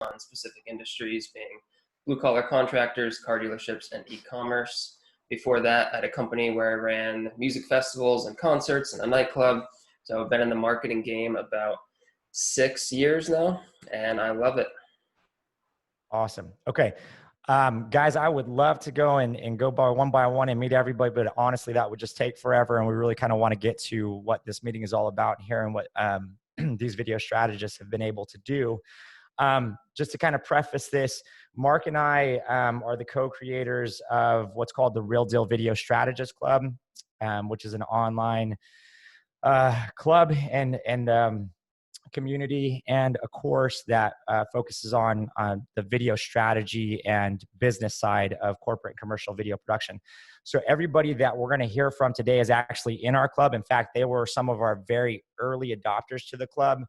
on specific industries, being blue collar contractors, car dealerships, and e-commerce. Before that, I had a company where I ran music festivals and concerts and a nightclub. So I've been in the marketing game about 6 years now, and I love it. Awesome. Okay. Guys, I would love to go and go by one and meet everybody, but honestly, that would just take forever. And we really kind of want to get to what this meeting is all about here and what these video strategists have been able to do. Just to kind of preface this, Mark and I are the co-creators of what's called the Real Deal Video Strategist Club, which is an online club and community and a course that focuses on the video strategy and business side of corporate and commercial video production. So everybody that we're going to hear from today is actually in our club. In fact, they were some of our very early adopters to the club.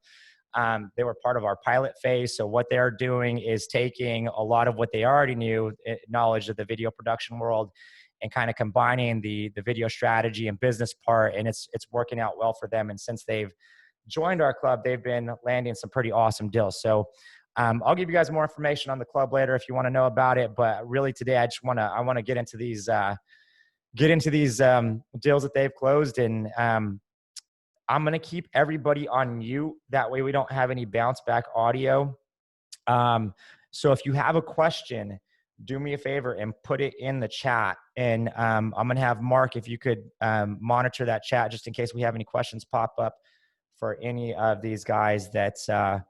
They were part of our pilot phase. So what they're doing is taking a lot of what they already knew, knowledge of the video production world, and kind of combining the video strategy and business part. And it's working out well for them. And since they've joined our club, they've been landing some pretty awesome deals. So I'll give you guys more information on the club later if you want to know about it. But really today, I want to get into these deals that they've closed. And I'm going to keep everybody on mute. That way we don't have any bounce back audio. So if you have a question, do me a favor and put it in the chat. And I'm going to have Mark, if you could monitor that chat just in case we have any questions pop up for any of these guys that are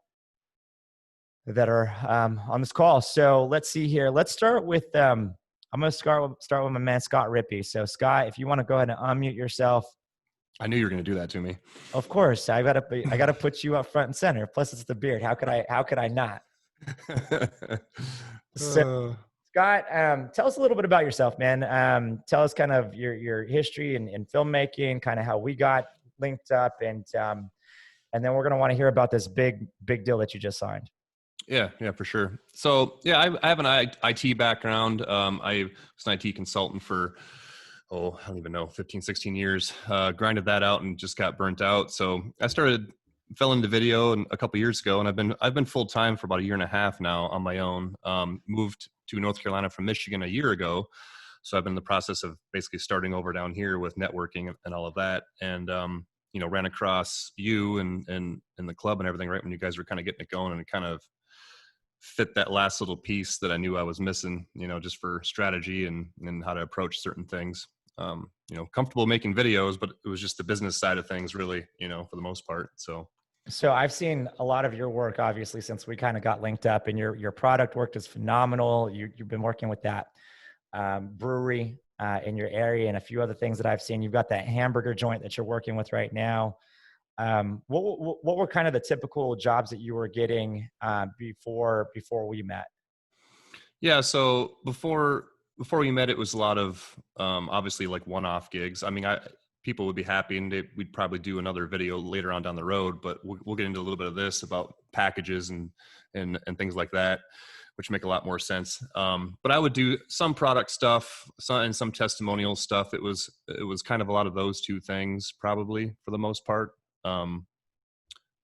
on this call. So let's see here. Let's start with, I'm going to start with my man, Scott Rippey. So Scott, if you want to go ahead and unmute yourself. I knew you were going to do that to me. Of course. I got to put you up front and center. Plus it's the beard. How could I not? So Scott, tell us a little bit about yourself, man. Tell us kind of your history in filmmaking, kind of how we got linked up, and then we're going to want to hear about this big deal that you just signed. Yeah, for sure. So yeah, I have an IT background. I was an IT consultant for, I don't even know, 15, 16 years, grinded that out and just got burnt out. So I fell into video a couple of years ago, and I've been full-time for about a year and a half now on my own. Moved to North Carolina from Michigan a year ago. So I've been in the process of basically starting over down here with networking and all of that. And, ran across you and the club and everything right when you guys were kind of getting it going, and it kind of fit that last little piece that I knew I was missing, just for strategy and how to approach certain things. Comfortable making videos, but it was just the business side of things really, for the most part. So I've seen a lot of your work, obviously, since we kind of got linked up, and your product work is phenomenal. You've been working with that brewery in your area and a few other things that I've seen. You've got that hamburger joint that you're working with right now. What were kind of the typical jobs that you were getting before we met? Yeah. So before we met, it was a lot of obviously like one-off gigs. I mean, people would be happy, and we'd probably do another video later on down the road, but we'll get into a little bit of this about packages and things like that, which make a lot more sense. But I would do some product stuff, and some testimonial stuff. It was kind of a lot of those two things, probably for the most part. A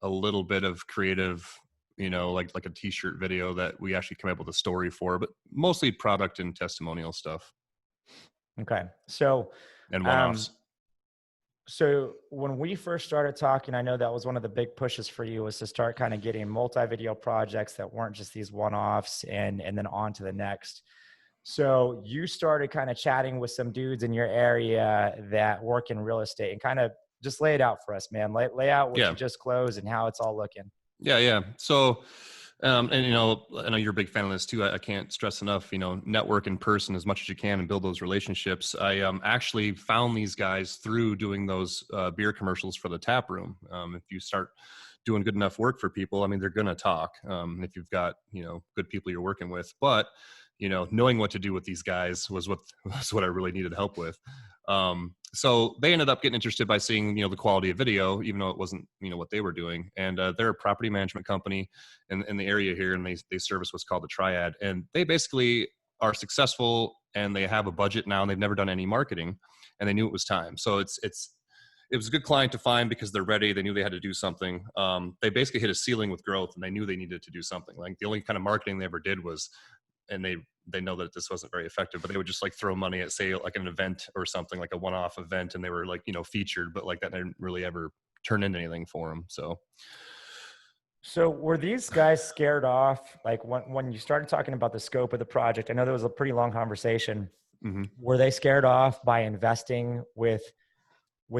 little bit of creative, like a t-shirt video that we actually came up with a story for, but mostly product and testimonial stuff. Okay. So, and one-offs. So when we first started talking, I know that was one of the big pushes for you, was to start kind of getting multi-video projects that weren't just these one-offs and then on to the next. So you started kind of chatting with some dudes in your area that work in real estate, and kind of just lay it out for us, man. Lay out what you just closed and how it's all looking. Yeah. So, and I know you're a big fan of this too. I can't stress enough, network in person as much as you can and build those relationships. I actually found these guys through doing those beer commercials for the tap room. If you start doing good enough work for people, I mean, they're going to talk if you've got, good people you're working with. But, knowing what to do with these guys was what I really needed help with. So they ended up getting interested by seeing, the quality of video, even though it wasn't, what they were doing. And they're a property management company in the area here, and they service what's called the Triad. And they basically are successful, and they have a budget now, and they've never done any marketing, and they knew it was time. So it's it was a good client to find because they're ready. They knew they had to do something. They basically hit a ceiling with growth, and they knew they needed to do something. Like the only kind of marketing they ever did was, and they know that this wasn't very effective, but they would just like throw money at, say, like an event or something, like a one-off event, and they were like, you know, featured, but like that didn't really ever turn into anything for them. So were these guys scared off? Like when you started talking about the scope of the project, I know there was a pretty long conversation. Mm-hmm. Were they scared off by investing with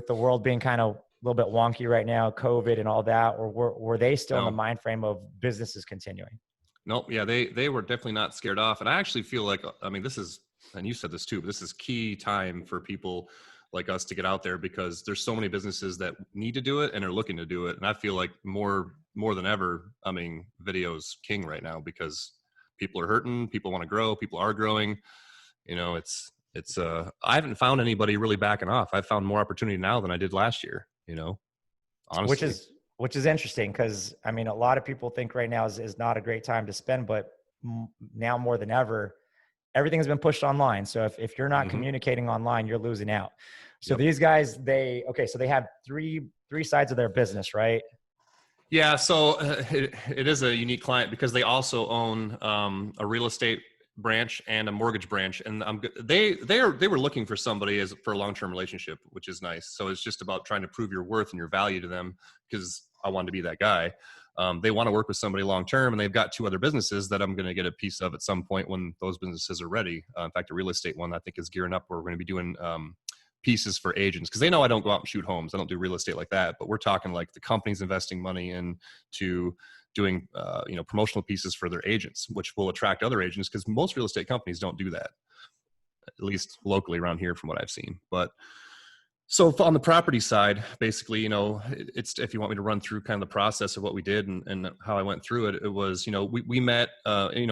the world being kind of a little bit wonky right now, COVID and all that, or were they still in the mind frame of businesses continuing? Nope. Yeah, they were definitely not scared off. And I actually feel like, I mean, this is, and you said this too, but this is key time for people like us to get out there, because there's so many businesses that need to do it and are looking to do it. And I feel like more than ever, I mean, video's king right now because people are hurting, people want to grow, people are growing. You know, I haven't found anybody really backing off. I've found more opportunity now than I did last year, you know, honestly. Which is interesting, because I mean, a lot of people think right now is not a great time to spend, but now more than ever, everything's been pushed online. So if you're not communicating online, you're losing out. So these guys, so they have three sides of their business, right? Yeah. So it is a unique client because they also own a real estate branch and a mortgage branch, and they were looking for somebody for a long-term relationship, which is nice. So it's just about trying to prove your worth and your value to them, because I wanted to be that guy. They want to work with somebody long-term, and they've got 2 other businesses that I'm going to get a piece of at some point when those businesses are ready. In fact, a real estate one I think is gearing up, where we're going to be doing pieces for agents, because they know I don't go out and shoot homes. I don't do real estate like that, but we're talking like the company's investing money into doing promotional pieces for their agents, which will attract other agents, because most real estate companies don't do that, at least locally around here from what I've seen. But so on the property side, basically, you know, it's, if you want me to run through kind of the process of what we did and how I went through it, it was, you know, we met,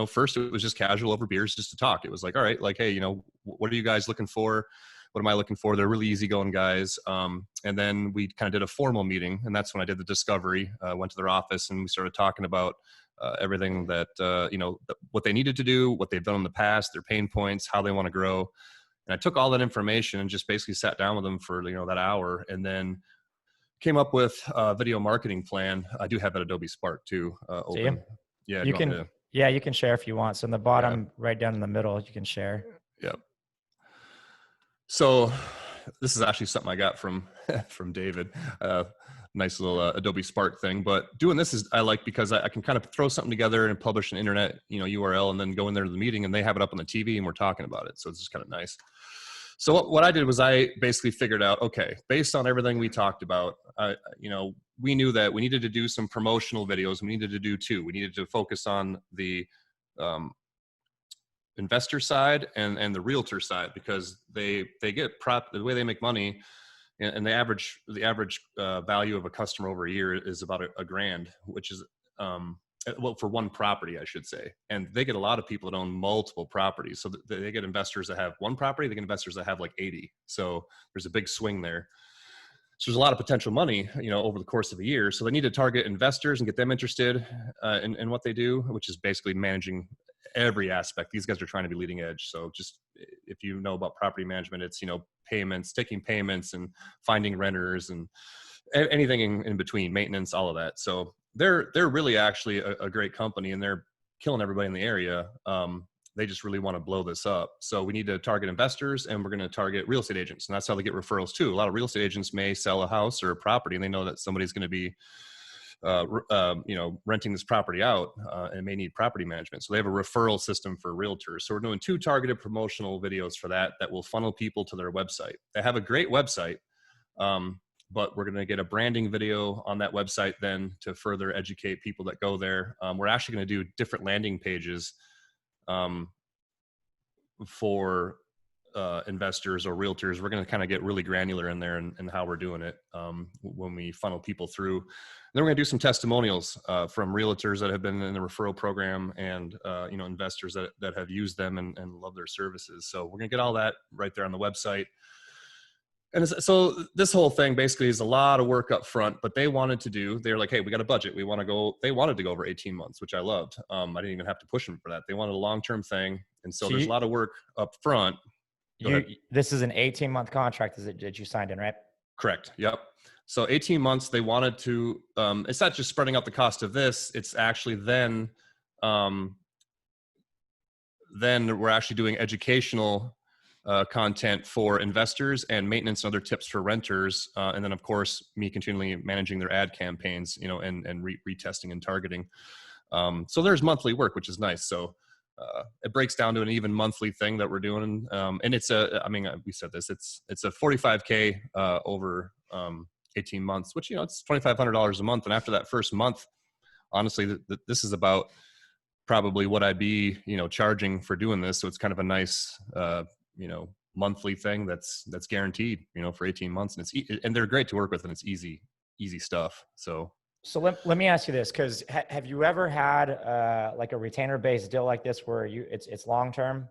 first it was just casual over beers just to talk. It was like, all right, like, hey, you know, what are you guys looking for? What am I looking for? They're really easygoing guys. And then we kind of did a formal meeting, and that's when I did the discovery. Went to their office and we started talking about everything that, what they needed to do, what they've done in the past, their pain points, how they want to grow. And I took all that information and just basically sat down with them for, that hour, and then came up with a video marketing plan. I do have that Adobe Spark too. Open. Yeah. You can share if you want. So in the bottom, right down in the middle, you can share. Yep. So this is actually something I got from David, nice little Adobe Spark thing. But doing this is I like, because I can kind of throw something together and publish an internet, URL, and then go in there to the meeting, and they have it up on the TV and we're talking about it. So it's just kind of nice. So what I did was I basically figured out, okay, based on everything we talked about, we knew that we needed to do some promotional videos. We needed to do 2. We needed to focus on the investor side and the realtor side, because they get the way they make money, and the average value of a customer over a year is about $1,000, which is for one property, I should say. And they get a lot of people that own multiple properties. So they get investors that have one property, they get investors that have like 80. So there's a big swing there. So there's a lot of potential money, over the course of a year. So they need to target investors and get them interested in what they do, which is basically managing every aspect. These guys are trying to be leading edge. So just, if you know about property management, it's, payments, taking payments and finding renters and anything in between, maintenance, all of that. So they're really actually a great company, and they're killing everybody in the area. They just really want to blow this up. So we need to target investors, and we're going to target real estate agents. And that's how they get referrals too. A lot of real estate agents may sell a house or a property, and they know that somebody's going to be renting this property out and may need property management. So they have a referral system for realtors. So we're doing 2 targeted promotional videos for that will funnel people to their website. They have a great website, but we're going to get a branding video on that website then to further educate people that go there. We're actually going to do different landing pages for investors or realtors. We're going to kind of get really granular in there and how we're doing it when we funnel people through. And then we're going to do some testimonials from realtors that have been in the referral program, and investors that have used them and love their services. So we're going to get all that right there on the website. And so this whole thing basically is a lot of work up front, but they're like, hey, we got a budget. They wanted to go over 18 months, which I loved. I didn't even have to push them for that. They wanted a long-term thing. And so there's a lot of work up front. This is an 18-month contract that you signed in, right? Correct. Yep. So 18 months, they wanted to, it's not just spreading out the cost of this, it's actually then we're actually doing educational content for investors and maintenance and other tips for renters. And then of course, me continually managing their ad campaigns, you know, and retesting and targeting. So there's monthly work, which is nice. So it breaks down to an even monthly thing that we're doing. And it's we said this, it's a 45K over 18 months, which, you know, it's $2,500 a month. And after that first month, honestly, this is about probably what I'd be, you know, charging for doing this. So it's kind of a nice, you know, monthly thing that's guaranteed, you know, for 18 months. And and they're great to work with, and it's easy stuff. So let me ask you this, because have you ever had like a retainer based deal like this where it's long term?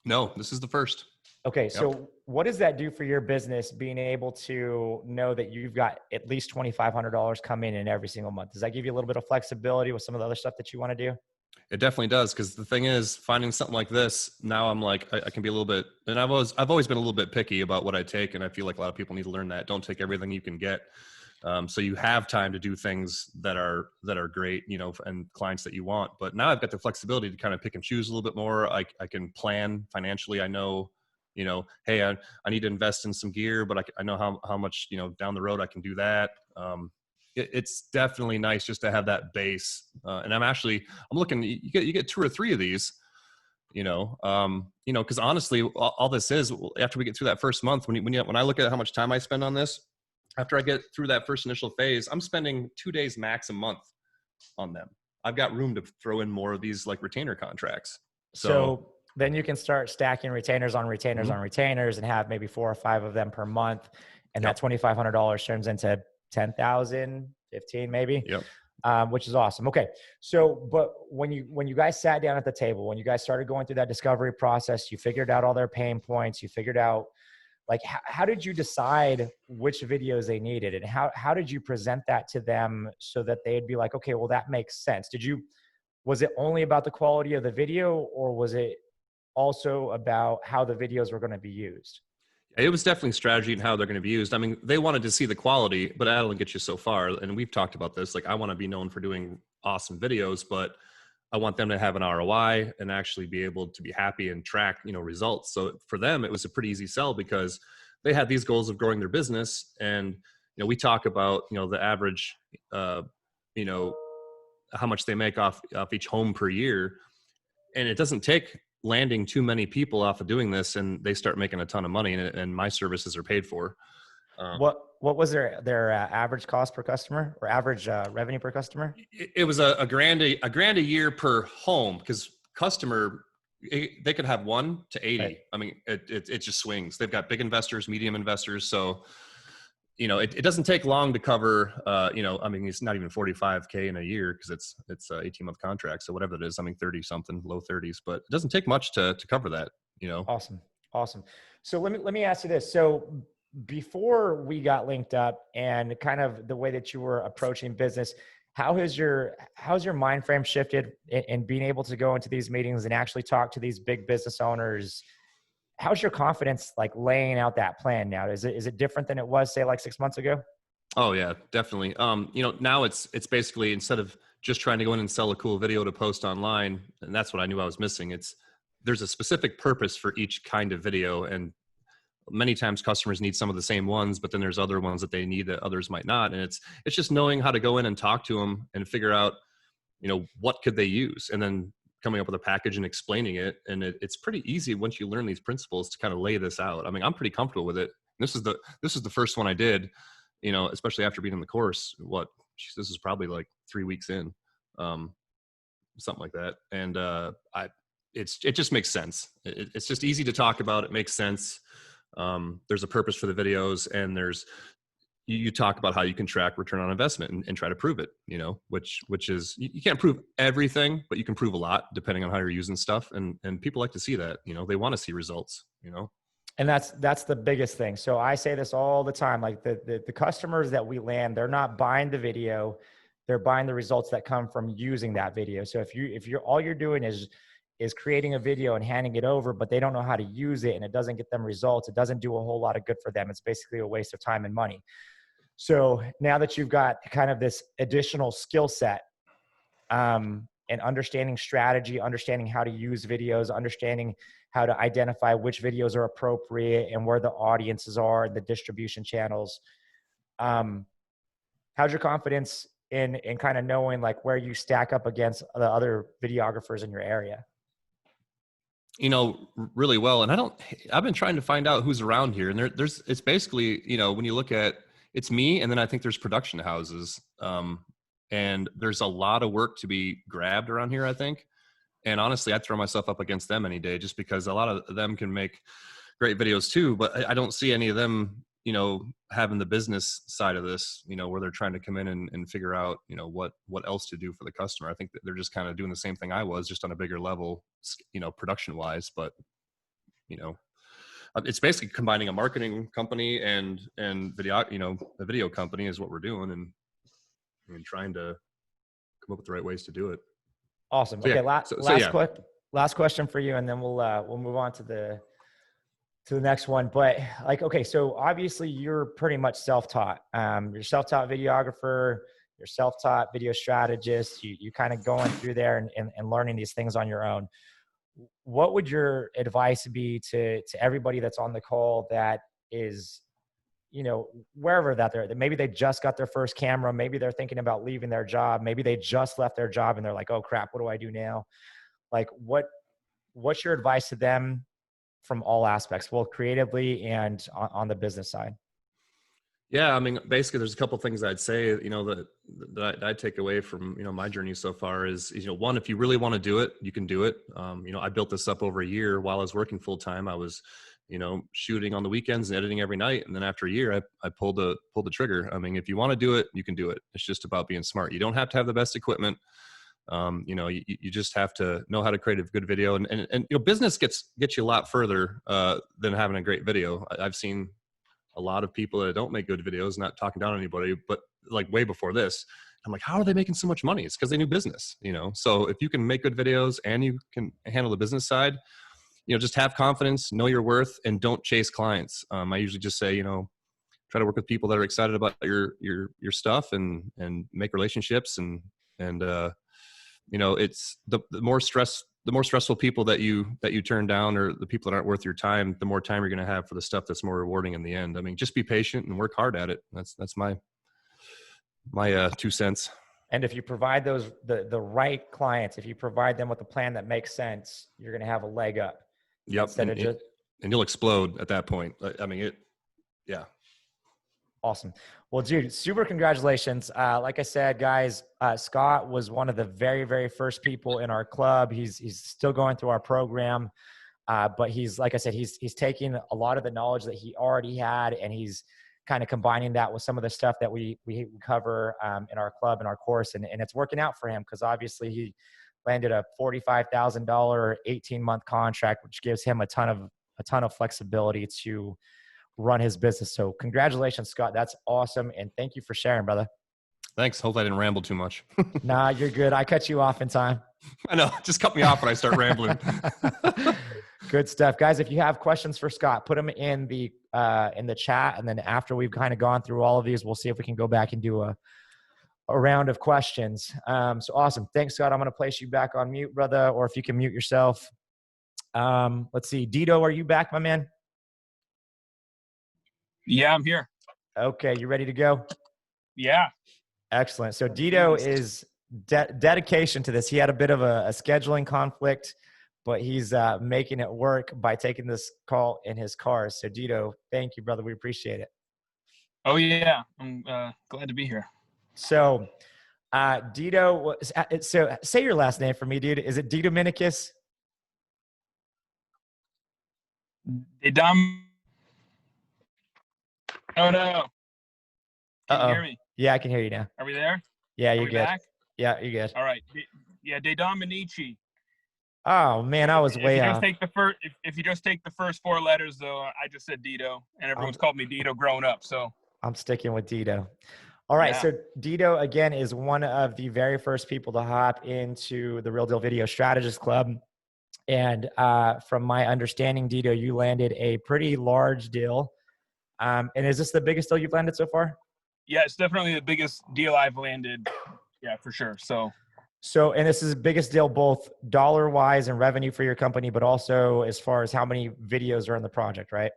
No, this is the first. Okay. Yep. So what does that do for your business, being able to know that you've got at least $2,500 coming in every single month? Does that give you a little bit of flexibility with some of the other stuff that you want to do? It definitely does. Cause the thing is, finding something like this, now I'm like, I can be a little bit, and I've always been a little bit picky about what I take. And I feel like a lot of people need to learn that. Don't take everything you can get. So you have time to do things that are great, you know, and clients that you want. But now I've got the flexibility to kind of pick and choose a little bit more. I can plan financially. I know, you know, hey, I need to invest in some gear, but I know how much, you know, down the road I can do that. It's definitely nice just to have that base. And I'm looking, you get 2 or 3 of these, you know, cause honestly, all this is, after we get through that first month, when I look at how much time I spend on this, after I get through that first initial phase, I'm spending 2 days max a month on them. I've got room to throw in more of these like retainer contracts. So then you can start stacking retainers on retainers Mhm. on retainers and have maybe 4 or 5 of them per month. And Yep. that $2,500 turns into 10,000, 15 maybe. Yep. Which is awesome. Okay. So, but when you guys sat down at the table, when you guys started going through that discovery process, you figured out all their pain points, you figured out, like, how did you decide which videos they needed, and how did you present that to them so that they'd be like, okay, well, that makes sense. Was it only about the quality of the video, or was it also about how the videos were going to be used? It was definitely strategy and how they're going to be used. I mean, they wanted to see the quality, but that'll get you so far. And we've talked about this. Like, I want to be known for doing awesome videos, but I want them to have an ROI and actually be able to be happy and track, you know, results. So for them, it was a pretty easy sell because they had these goals of growing their business. And, you know, we talk about, you know, the average, you know, how much they make off each home per year. And it doesn't take landing too many people off of doing this, and they start making a ton of money, and my services are paid for. What was their average cost per customer, or average revenue per customer? It was a grand a year per home, because customer, they could have 1 to 80. Right. I mean, it just swings. They've got big investors, medium investors. So, you know, it doesn't take long to cover, you know, I mean, it's not even 45K in a year, because it's 18-month contract. So whatever it is, I mean, 30 something, low 30s, but it doesn't take much to cover that, you know? Awesome. So let me ask you this. So before we got linked up, and kind of the way that you were approaching business, how's your mind frame shifted in being able to go into these meetings and actually talk to these big business owners? How's your confidence like laying out that plan now? Is it different than it was, say, like 6 months ago? Oh yeah, definitely. You know, now it's basically, instead of just trying to go in and sell a cool video to post online, and that's what I knew I was missing. There's a specific purpose for each kind of video, and many times customers need some of the same ones, but then there's other ones that they need that others might not. And it's just knowing how to go in and talk to them and figure out, you know, what could they use, and then coming up with a package and explaining it. And it's pretty easy once you learn these principles to kind of lay this out. I mean, I'm pretty comfortable with it. This is the first one I did, you know, especially after being in the course. This is probably like 3 weeks in, something like that. And it just makes sense. It's just easy to talk about. It makes sense. There's a purpose for the videos, and you talk about how you can track return on investment and try to prove it, you know, which is, you can't prove everything, but you can prove a lot depending on how you're using stuff. And people like to see that, you know, they want to see results, you know. And that's the biggest thing. So I say this all the time, like the customers that we land, they're not buying the video, they're buying the results that come from using that video. So if you're all you're doing is creating a video and handing it over, but they don't know how to use it and it doesn't get them results, it doesn't do a whole lot of good for them. It's basically a waste of time and money. So now that you've got kind of this additional skill set, and understanding strategy, understanding how to use videos, understanding how to identify which videos are appropriate and where the audiences are and the distribution channels. How's your confidence in kind of knowing like where you stack up against the other videographers in your area? You know, really well. And I've been trying to find out who's around here. And it's basically, you know, when you look at, it's me, and then I think there's production houses. And there's a lot of work to be grabbed around here, I think. And honestly, I'd throw myself up against them any day, just because a lot of them can make great videos too, but I don't see any of them, you know, having the business side of this, you know, where they're trying to come in and figure out, you know, what else to do for the customer. I think that they're just kind of doing the same thing I was, just on a bigger level, you know, production wise. But, you know, it's basically combining a marketing company and video, you know, a video company is what we're doing, and trying to come up with the right ways to do it. Awesome. So, Okay. yeah. Last question for you, and then we'll move on to the next one. But like, okay, so obviously you're pretty much self-taught. You're self-taught videographer, you're self-taught video strategist. You kind of going through there and learning these things on your own. What would your advice be to everybody that's on the call that is, you know, wherever that maybe they just got their first camera, maybe they're thinking about leaving their job, maybe they just left their job and they're like, oh crap, what do I do now? Like, what's your advice to them from all aspects, both creatively and on the business side? Yeah, I mean, basically, there's a couple of things I'd say, you know, that I take away from, you know, my journey so far is, you know, one, if you really want to do it, you can do it. You know, I built this up over a year while I was working full time. I was, you know, shooting on the weekends and editing every night. And then after a year, I pulled the trigger. I mean, if you want to do it, you can do it. It's just about being smart. You don't have to have the best equipment. You know, you just have to know how to create a good video, and you know, business gets you a lot further than having a great video. I've seen a lot of people that don't make good videos, not talking down on anybody, but like way before this, I'm like, how are they making so much money? It's because they knew business, you know? So if you can make good videos and you can handle the business side, you know, just have confidence, know your worth, and don't chase clients. I usually just say, you know, try to work with people that are excited about your stuff and make relationships and you know, it's the more stressful people that you turn down, or the people that aren't worth your time, the more time you're going to have for the stuff that's more rewarding in the end. I mean, just be patient and work hard at it. That's my 2 cents. And if you provide the right clients, if you provide them with a plan that makes sense, you're going to have a leg up. Yep. And you'll explode at that point. I mean, yeah. Awesome. Well, dude, super congratulations. Like I said, guys, Scott was one of the very, very first people in our club. He's still going through our program. But he's, like I said, he's taking a lot of the knowledge that he already had, and he's kind of combining that with some of the stuff that we cover in our club and our course. And it's working out for him, because obviously he landed a $45,000 18-month contract, which gives him a ton of flexibility to run his business. So congratulations, Scott. That's awesome. And thank you for sharing, brother. Thanks. Hope I didn't ramble too much. Nah, you're good. I cut you off in time. I know. Just cut me off when I start rambling. Good stuff, guys. If you have questions for Scott, put them in the chat. And then after we've kind of gone through all of these, we'll see if we can go back and do a round of questions. So awesome. Thanks, Scott. I'm going to place you back on mute, brother, or if you can mute yourself. Let's see. Dito, are you back, my man? Yeah, I'm here. Okay. You ready to go? Yeah. Excellent. So Dito is dedication to this. He had a bit of a scheduling conflict, but he's making it work by taking this call in his car. So Dito, thank you, brother. We appreciate it. Oh yeah. I'm glad to be here. So Dito, so say your last name for me, dude. Is it Dito Minikis? Oh no. Can you hear me? Yeah, I can hear you now. Are we there? Yeah, you're we good. Back? Yeah, you're good. All right. Yeah, De Dominici. Oh man, I was way off. If you just take the first four letters, though, I just said Dito, and everyone's called me Dito growing up. So I'm sticking with Dito. All right. Yeah. So Dito, again, is one of the very first people to hop into the Real Deal Video Strategist Club. And from my understanding, Dito, you landed a pretty large deal. And is this the biggest deal you've landed so far? Yeah, it's definitely the biggest deal I've landed. Yeah, for sure. So, and this is the biggest deal, both dollar wise and revenue for your company, but also as far as how many videos are in the project, right?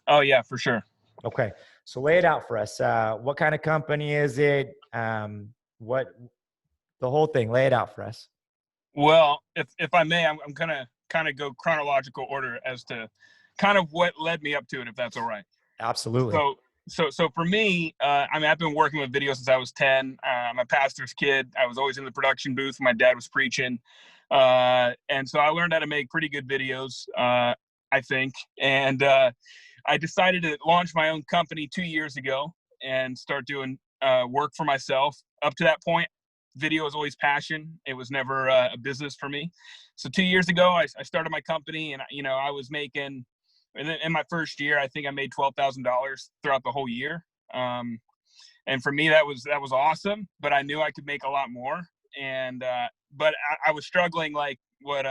Oh yeah, for sure. Okay. So lay it out for us. What kind of company is it? What the whole thing, lay it out for us. Well, if I may, I'm gonna kind of go chronological order as to kind of what led me up to it, if that's all right. Absolutely. So for me, I mean, I've been working with video since I was 10. I'm a pastor's kid. I was always in the production booth. My dad was preaching. And so I learned how to make pretty good videos, I think. And I decided to launch my own company 2 years ago and start doing work for myself. Up to that point, video was always passion. It was never a business for me. So 2 years ago, I started my company, and I was making, and in my first year, I think I made $12,000 throughout the whole year. And for me, that was awesome. But I knew I could make a lot more. And but I was struggling, like what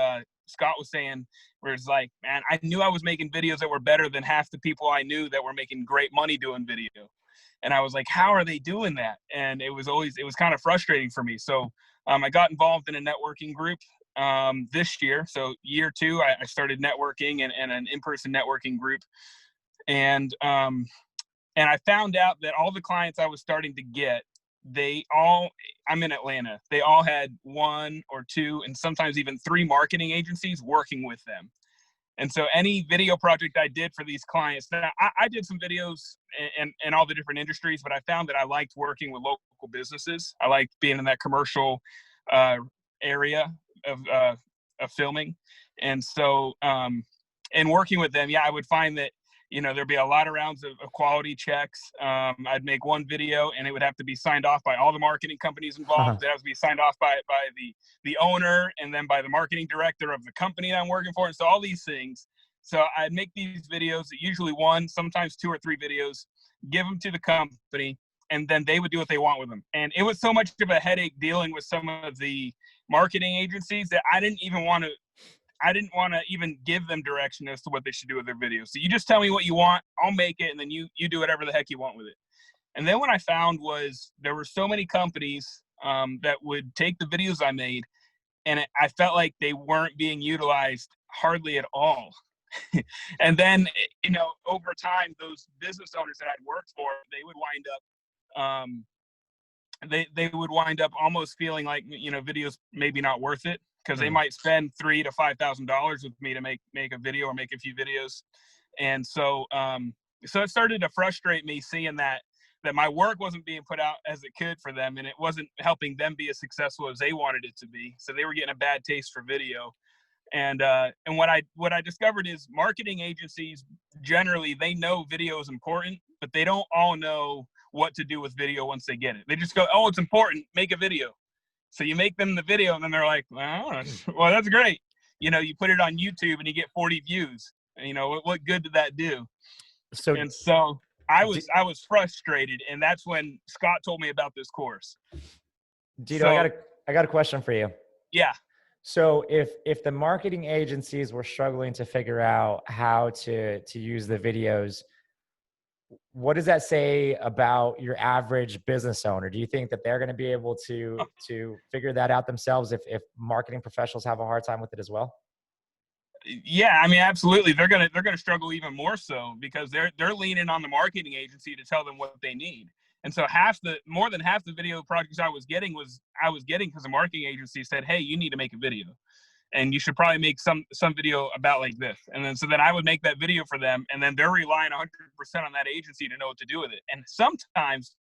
Scott was saying, where it's like, man, I knew I was making videos that were better than half the people I knew that were making great money doing video. And I was like, how are they doing that? And it was kind of frustrating for me. So I got involved in a networking group this year. So year 2, I started networking and an in-person networking group. And I found out that all the clients I was starting to get, I'm in Atlanta. They all had 1 or 2 and sometimes even 3 marketing agencies working with them. And so any video project I did for these clients, now I did some videos in all the different industries, but I found that I liked working with local businesses. I liked being in that commercial area of filming. And so in working with them, I would find that, there'd be a lot of rounds of quality checks. I'd make one video and it would have to be signed off by all the marketing companies involved. It has to be signed off by the owner and then by the marketing director of the company that I'm working for. And so all these things. So I'd make these videos, usually 1, sometimes 2 or 3 videos, give them to the company, and then they would do what they want with them. And it was so much of a headache dealing with some of the marketing agencies that I didn't want to even give them direction as to what they should do with their videos. So you just tell me what you want, I'll make it, and then you do whatever the heck you want with it. And then what I found was there were so many companies that would take the videos I made, and I felt like they weren't being utilized hardly at all. And then, over time, those business owners that I'd worked for, they would wind up, they would wind up almost feeling like, videos maybe not worth it, because they might spend $3,000 to $5,000 with me to make a video or make a few videos. And so it started to frustrate me seeing that my work wasn't being put out as it could for them, and it wasn't helping them be as successful as they wanted it to be. So they were getting a bad taste for video. And what I discovered is marketing agencies, generally, they know video is important, but they don't all know what to do with video once they get it. They just go, oh, it's important, make a video. So you make them the video, and then they're like, well, that's great. You put it on YouTube and you get 40 views. What good did that do? So I was frustrated, and that's when Scott told me about this course. Dito, I got a question for you. Yeah. So if the marketing agencies were struggling to figure out how to use the videos, what does that say about your average business owner? Do you think that they're going to be able to figure that out themselves if marketing professionals have a hard time with it as well? Yeah, I mean, absolutely. They're gonna struggle even more so, because they're leaning on the marketing agency to tell them what they need. And so more than half the video projects I was getting because the marketing agency said, hey, you need to make a video, and you should probably make some video about like this. And then I would make that video for them, and then they're relying 100% on that agency to know what to do with it. And sometimes,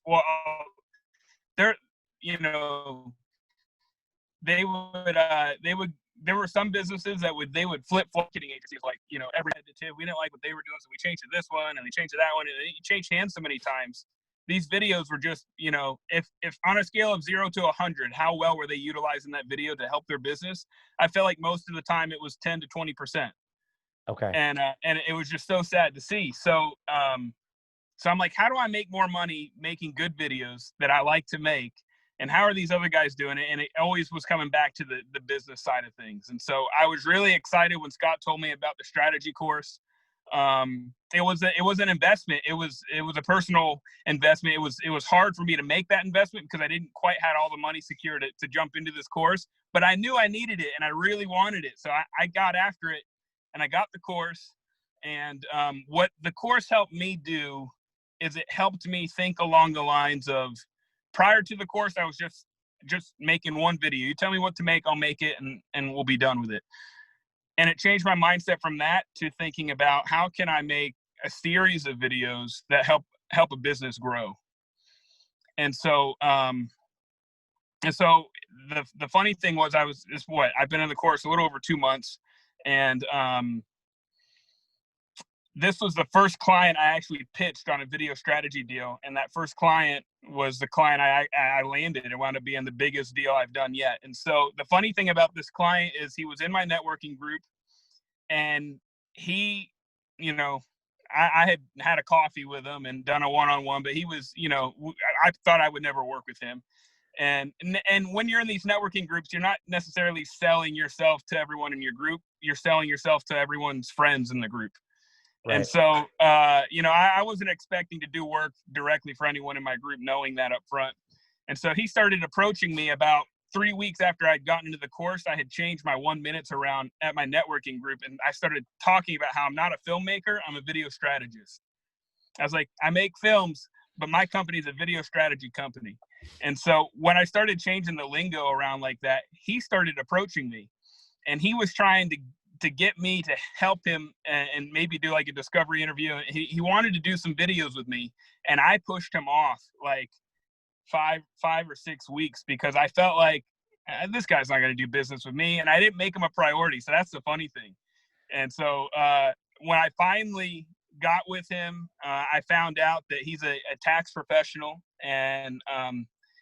there were some businesses that they would flip marketing agencies, like, every editor. We didn't like what they were doing, so we changed to this one, and they changed to that one, and you change hands so many times. These videos were just, if on a scale of 0 to 100, how well were they utilizing that video to help their business? I feel like most of the time it was 10 to 20%. Okay. And it was just so sad to see. So I'm like, how do I make more money making good videos that I like to make? And how are these other guys doing it? And it always was coming back to the business side of things. And so I was really excited when Scott told me about the strategy course. It was an investment. It was a personal investment. It was hard for me to make that investment because I didn't quite had all the money secured to jump into this course, but I knew I needed it and I really wanted it. So I got after it and I got the course. And what the course helped me do is it helped me think along the lines of, prior to the course, I was just making one video. You tell me what to make, I'll make it, and we'll be done with it. And it changed my mindset from that to thinking about how can I make a series of videos that help a business grow. And so the funny thing was I've been in the course a little over 2 months, and this was the first client I actually pitched on a video strategy deal. And that first client was the client I landed. It wound up being the biggest deal I've done yet. And so the funny thing about this client is he was in my networking group, and he, you know, I had a coffee with him and done a one-on-one, but he was, you know, I thought I would never work with him. And when you're in these networking groups, you're not necessarily selling yourself to everyone in your group. You're selling yourself to everyone's friends in the group. Right. And so, you know, I wasn't expecting to do work directly for anyone in my group, knowing that up front. And so he started approaching me about 3 weeks after I'd gotten into the course. I had changed my 1 minutes around at my networking group, and I started talking about how I'm not a filmmaker, I'm a video strategist. I was like, I make films, but my company is a video strategy company. And so when I started changing the lingo around like that, he started approaching me, and he was trying to get me to help him and maybe do like a discovery interview. He wanted to do some videos with me, and I pushed him off like five or 6 weeks because I felt like this guy's not going to do business with me, and I didn't make him a priority. So that's the funny thing. And so when I finally got with him, I found out that he's a tax professional, and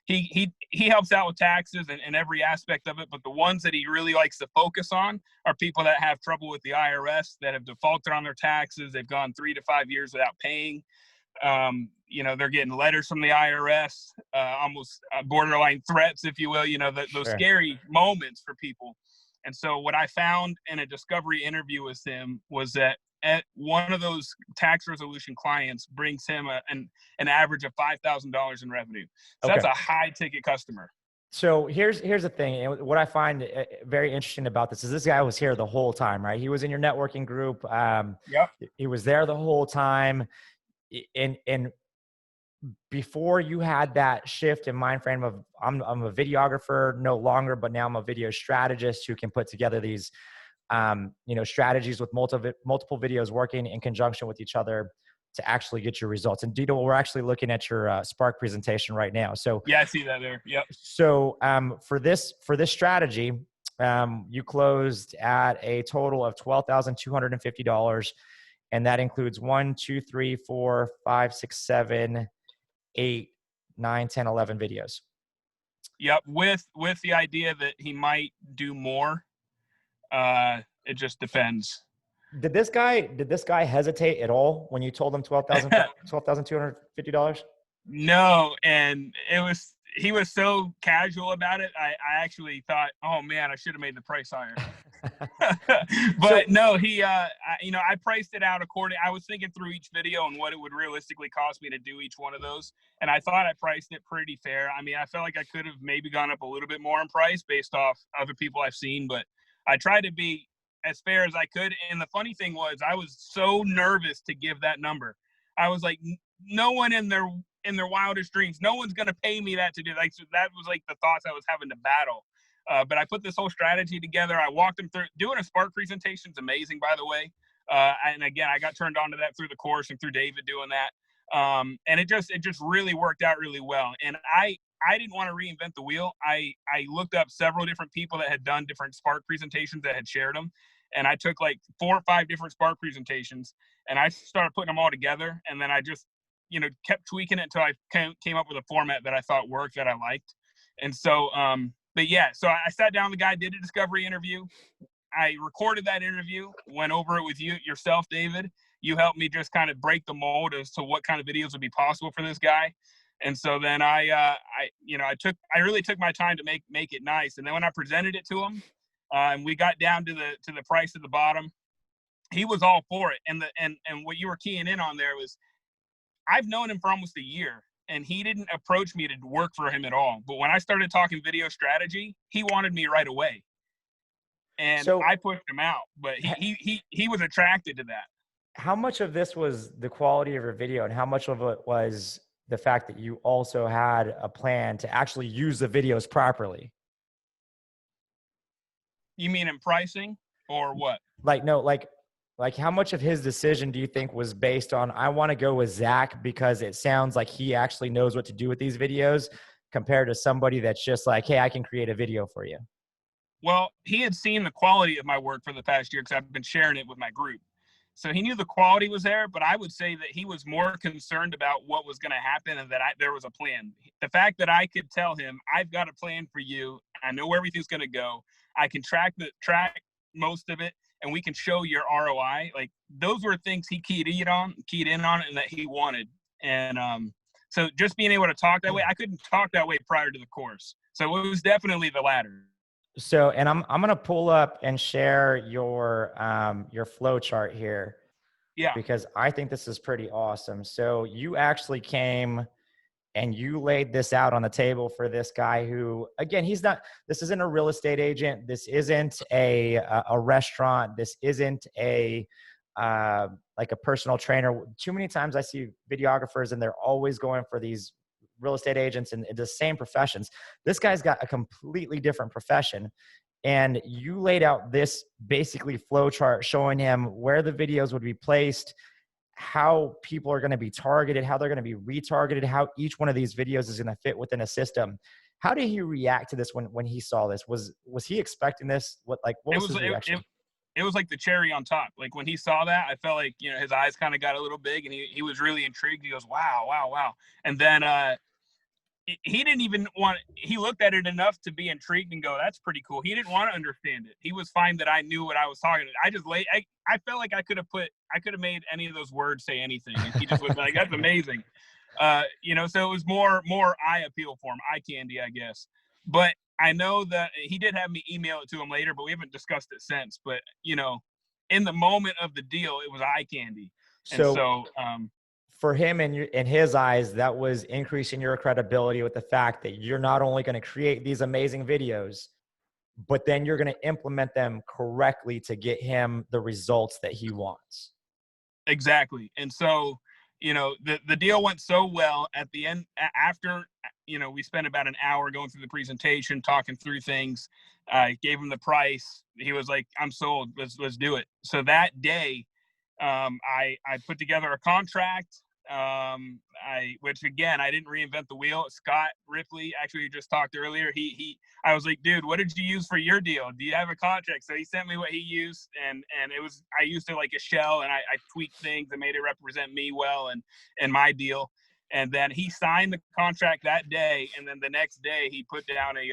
he helps out with taxes and every aspect of it. But the ones that he really likes to focus on are people that have trouble with the IRS, that have defaulted on their taxes. They've gone 3 to 5 years without paying. You know, they're getting letters from the IRS, almost borderline threats, if you will, you know, those sure. Scary moments for people. And so what I found in a discovery interview with him was that at one of those tax resolution clients brings him an average of $5,000 in revenue. So okay. That's a high ticket customer. So here's the thing. And what I find very interesting about this is this guy was here the whole time, right? He was in your networking group. Yep. He was there the whole time. And before you had that shift in mind frame of I'm a videographer no longer, but now I'm a video strategist who can put together these you know, strategies with multiple videos working in conjunction with each other to actually get your results. And Dito, we're actually looking at your Spark presentation right now. So yeah, I see that there. Yep. So for this strategy, you closed at a total of $12,250. And that includes 1, 2, 3, 4, 5, 6, 7, 8, 9, 10, 11 videos. Yep. With the idea that he might do more. It just depends. Did this guy hesitate at all when you told him $12,250? No. And he was so casual about it. I actually thought, oh man, I should have made the price higher. But no, he, you know, I priced it out I was thinking through each video and what it would realistically cost me to do each one of those. And I thought I priced it pretty fair. I mean, I felt like I could have maybe gone up a little bit more in price based off other people I've seen, but I tried to be as fair as I could. And the funny thing was I was so nervous to give that number. I was like, no one in their wildest dreams, no one's going to pay me that to do. Like, so that was like the thoughts I was having to battle. But I put this whole strategy together. I walked them through. Doing a Spark presentation is amazing, by the way. And again, I got turned on to that through the course and through David doing that. And it just really worked out really well. And I didn't want to reinvent the wheel. I looked up several different people that had done different Spark presentations that had shared them. And I took like 4 or 5 different Spark presentations and I started putting them all together. And then I just, you know, kept tweaking it until I came up with a format that I thought worked, that I liked. And so, but yeah, so I sat down with the guy, did a discovery interview. I recorded that interview, went over it with yourself, David. You helped me just kind of break the mold as to what kind of videos would be possible for this guy. And so then I really took my time to make it nice. And then when I presented it to him, and we got down to the price at the bottom, he was all for it. And what you were keying in on there was, I've known him for almost a year, and he didn't approach me to work for him at all. But when I started talking video strategy, he wanted me right away, and So I pushed him out. But he was attracted to that. how much of this was the quality of your video, and how much of it was the fact that you also had a plan to actually use the videos properly? You mean in pricing or what? Like, no, like how much of his decision do you think was based on, I want to go with Zach because it sounds like he actually knows what to do with these videos, compared to somebody that's just like, hey, I can create a video for you? Well, he had seen the quality of my work for the past year because I've been sharing it with my group. So he knew the quality was there, but I would say that he was more concerned about what was going to happen and that there was a plan. The fact that I could tell him, I've got a plan for you, I know where everything's going to go, I can track most of it, and we can show your ROI. Like, those were things he keyed in on, and that he wanted. And so just being able to talk that way, I couldn't talk that way prior to the course. So it was definitely the latter. So, and I'm going to pull up and share your flow chart here. Yeah. Because I think this is pretty awesome. So you actually came and you laid this out on the table for this guy who, again, this isn't a real estate agent. This isn't a restaurant. This isn't like a personal trainer. Too many times I see videographers and they're always going for these real estate agents and the same professions. This guy's got a completely different profession. And you laid out this basically flow chart showing him where the videos would be placed, how people are going to be targeted, how they're going to be retargeted, how each one of these videos is going to fit within a system. How did he react to this when he saw this? Was he expecting this? What was his reaction? It was like the cherry on top. Like, when he saw that, I felt like, his eyes kind of got a little big, and he was really intrigued. He goes, wow, wow, wow. And then he didn't even he looked at it enough to be intrigued and go, that's pretty cool. He didn't want to understand it. He was fine that I knew what I was talking about. I felt like I could have made any of those words say anything. And he just was like, that's amazing. So it was more eye appeal for him, eye candy, I guess. But I know that he did have me email it to him later, but we haven't discussed it since. But, in the moment of the deal, it was eye candy. So for him, in his eyes, that was increasing your credibility with the fact that you're not only going to create these amazing videos, but then you're going to implement them correctly to get him the results that he wants. Exactly. And so, the deal went so well at the end. After, we spent about an hour going through the presentation, talking through things. I gave him the price. He was like, I'm sold. Let's do it. So that day, I put together a contract. Which again, I didn't reinvent the wheel. Scott Ripley, actually, just talked earlier. I was like, dude, what did you use for your deal? Do you have a contract? So he sent me what he used, and I used it like a shell, and I tweaked things and made it represent me well and my deal. And then he signed the contract that day, and then the next day he put down a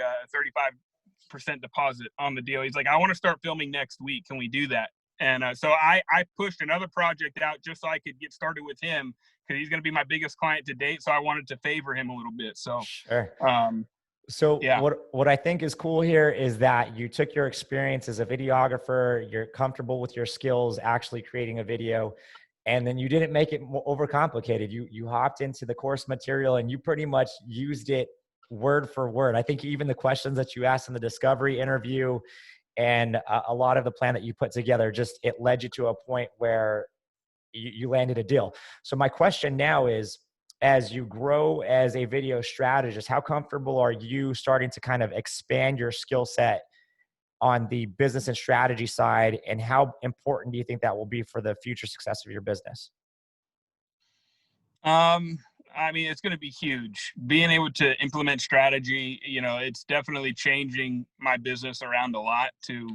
35% deposit on the deal. He's like, I want to start filming next week. Can we do that? And so I pushed another project out just so I could get started with him, because he's going to be my biggest client to date. So I wanted to favor him a little bit. So, sure. So yeah. What I think is cool here is that you took your experience as a videographer, you're comfortable with your skills actually creating a video, and then you didn't make it overcomplicated. You hopped into the course material and you pretty much used it word for word. I think even the questions that you asked in the discovery interview and a lot of the plan that you put together, it led you to a point where you landed a deal. So my question now is, as you grow as a video strategist, how comfortable are you starting to kind of expand your skill set on the business and strategy side? And how important do you think that will be for the future success of your business? I mean, it's going to be huge. Being able to implement strategy, it's definitely changing my business around a lot to,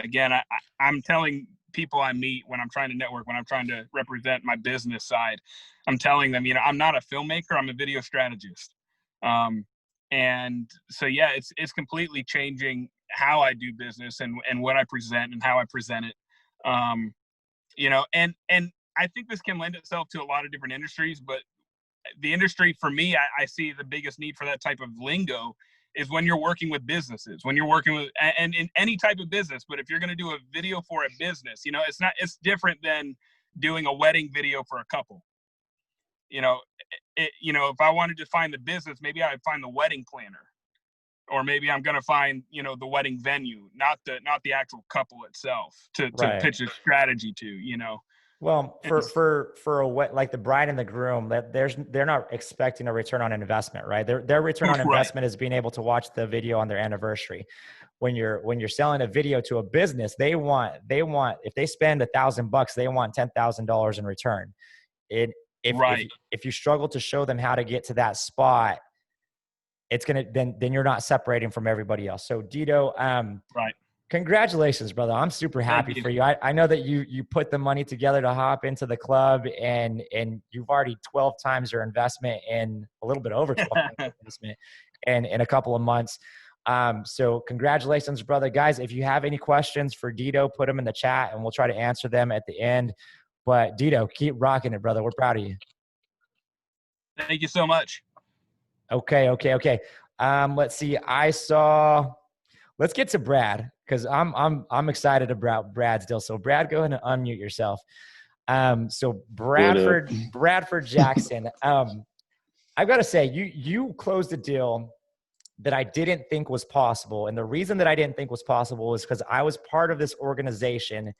again, I'm telling people I meet when I'm trying to network, when I'm trying to represent my business side, I'm telling them, I'm not a filmmaker, I'm a video strategist. And so, yeah, it's completely changing how I do business and what I present and how I present it. And I think this can lend itself to a lot of different industries, but the industry for me, I see the biggest need for that type of lingo is when you're working with businesses, when you're working with, and in any type of business. But if you're going to do a video for a business, it's different than doing a wedding video for a couple. If I wanted to find the business, maybe I'd find the wedding planner, or maybe I'm going to find, the wedding venue, not the actual couple itself to pitch a strategy to. Well, for a like the bride and the groom, they're not expecting a return on investment, right? Their return on investment is being able to watch the video on their anniversary. When you're selling a video to a business, they want if they spend $1,000, they want $10,000 in return. If you struggle to show them how to get to that spot, it's gonna then you're not separating from everybody else. So Dito, right. Congratulations, brother. I'm super happy for you. I know that you put the money together to hop into the club, and you've already 12 times your investment, and a little bit over 12 times your investment in a couple of months. So congratulations, brother. Guys, if you have any questions for Dito, put them in the chat and we'll try to answer them at the end. But Dito, keep rocking it, brother. We're proud of you. Thank you so much. Okay. Let's see. Let's get to Brad, because I'm excited about Brad's deal. So Brad, go ahead and unmute yourself. So Bradford Jackson. I've got to say, you closed a deal that I didn't think was possible. And the reason that I didn't think was possible is because I was part of this organization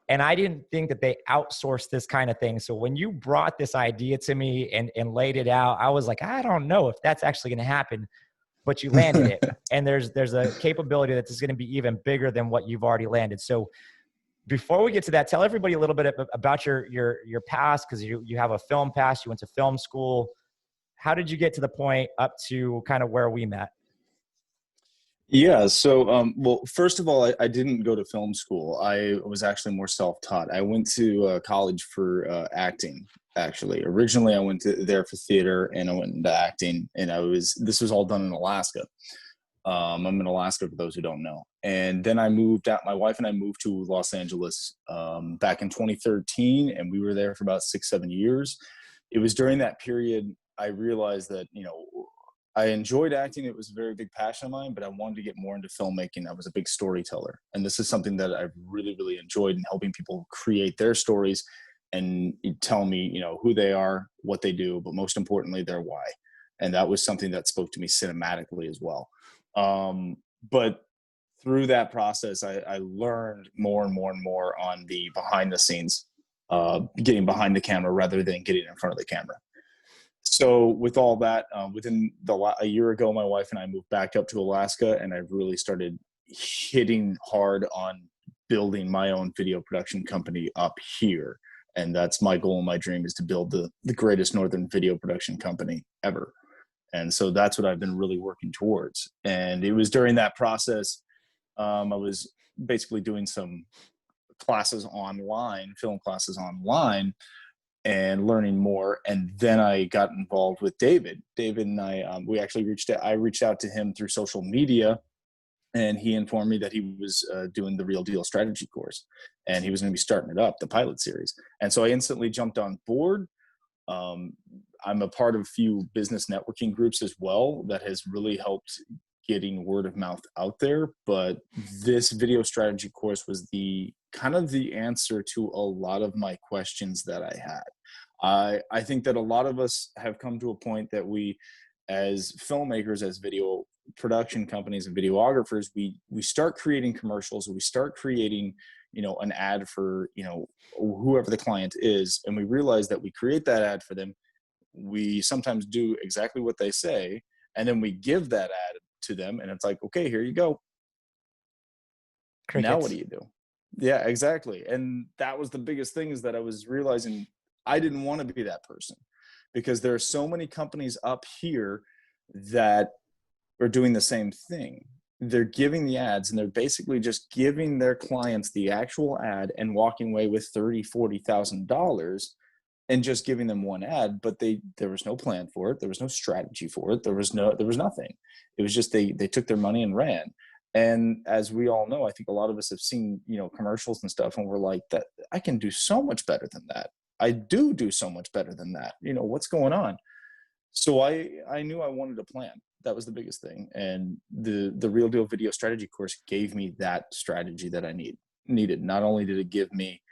and I didn't think that they outsourced this kind of thing. So when you brought this idea to me and laid it out, I was like, I don't know if that's actually going to happen, but you landed it. And there's a capability that is going to be even bigger than what you've already landed. So before we get to that, tell everybody a little bit about your past, because you have a film past, you went to film school. How did you get to the point up to kind of where we met? Yeah. So, well, first of all, I didn't go to film school. I was actually more self-taught. I went to college for acting, actually. Originally, I went there for theater, and I went into acting, and this was all done in Alaska. I'm in Alaska, for those who don't know. And then I moved out. My wife and I moved to Los Angeles back in 2013, and we were there for about 6-7 years. It was during that period I realized that, I enjoyed acting. It was a very big passion of mine, but I wanted to get more into filmmaking. I was a big storyteller. And this is something that I really, really enjoyed, in helping people create their stories and tell me, who they are, what they do, but most importantly, their why. And that was something that spoke to me cinematically as well. But through that process, I learned more and more and more on the behind the scenes, getting behind the camera rather than getting in front of the camera. So with all that, within a year ago, my wife and I moved back up to Alaska, and I really started hitting hard on building my own video production company up here. And that's my goal and my dream, is to build the greatest northern video production company ever. And so that's what I've been really working towards. And it was during that process, I was basically doing some classes online, film classes online, and learning more. And then I got involved with David. David and I reached out to him through social media, and he informed me that he was doing the Real Deal strategy course, and he was going to be starting it up, the pilot series. And so I instantly jumped on board. I'm a part of a few business networking groups as well that has really helped getting word of mouth out there. But this video strategy course was the answer to a lot of my questions that I had. I think that a lot of us have come to a point that we, as filmmakers, as video production companies and videographers, we start creating commercials, or we start creating, an ad for, whoever the client is. And we realize that we create that ad for them. We sometimes do exactly what they say, and then we give that ad to them, and it's like, okay, here you go. Crickets. Now what do you do? Yeah, exactly. And that was the biggest thing, is that I was realizing I didn't want to be that person, because there are so many companies up here that are doing the same thing. They're giving the ads, and they're basically just giving their clients the actual ad and walking away with $30,000-$40,000 and just giving them one ad. But there was no plan for it. There was no strategy for it. There was nothing. It was just, they took their money and ran. And as we all know, I think a lot of us have seen, commercials and stuff, and we're like, that I can do so much better than that. I do so much better than that. What's going on? So I knew I wanted a plan. That was the biggest thing. And the Real Deal Video Strategy course gave me that strategy that I needed. Not only did it give me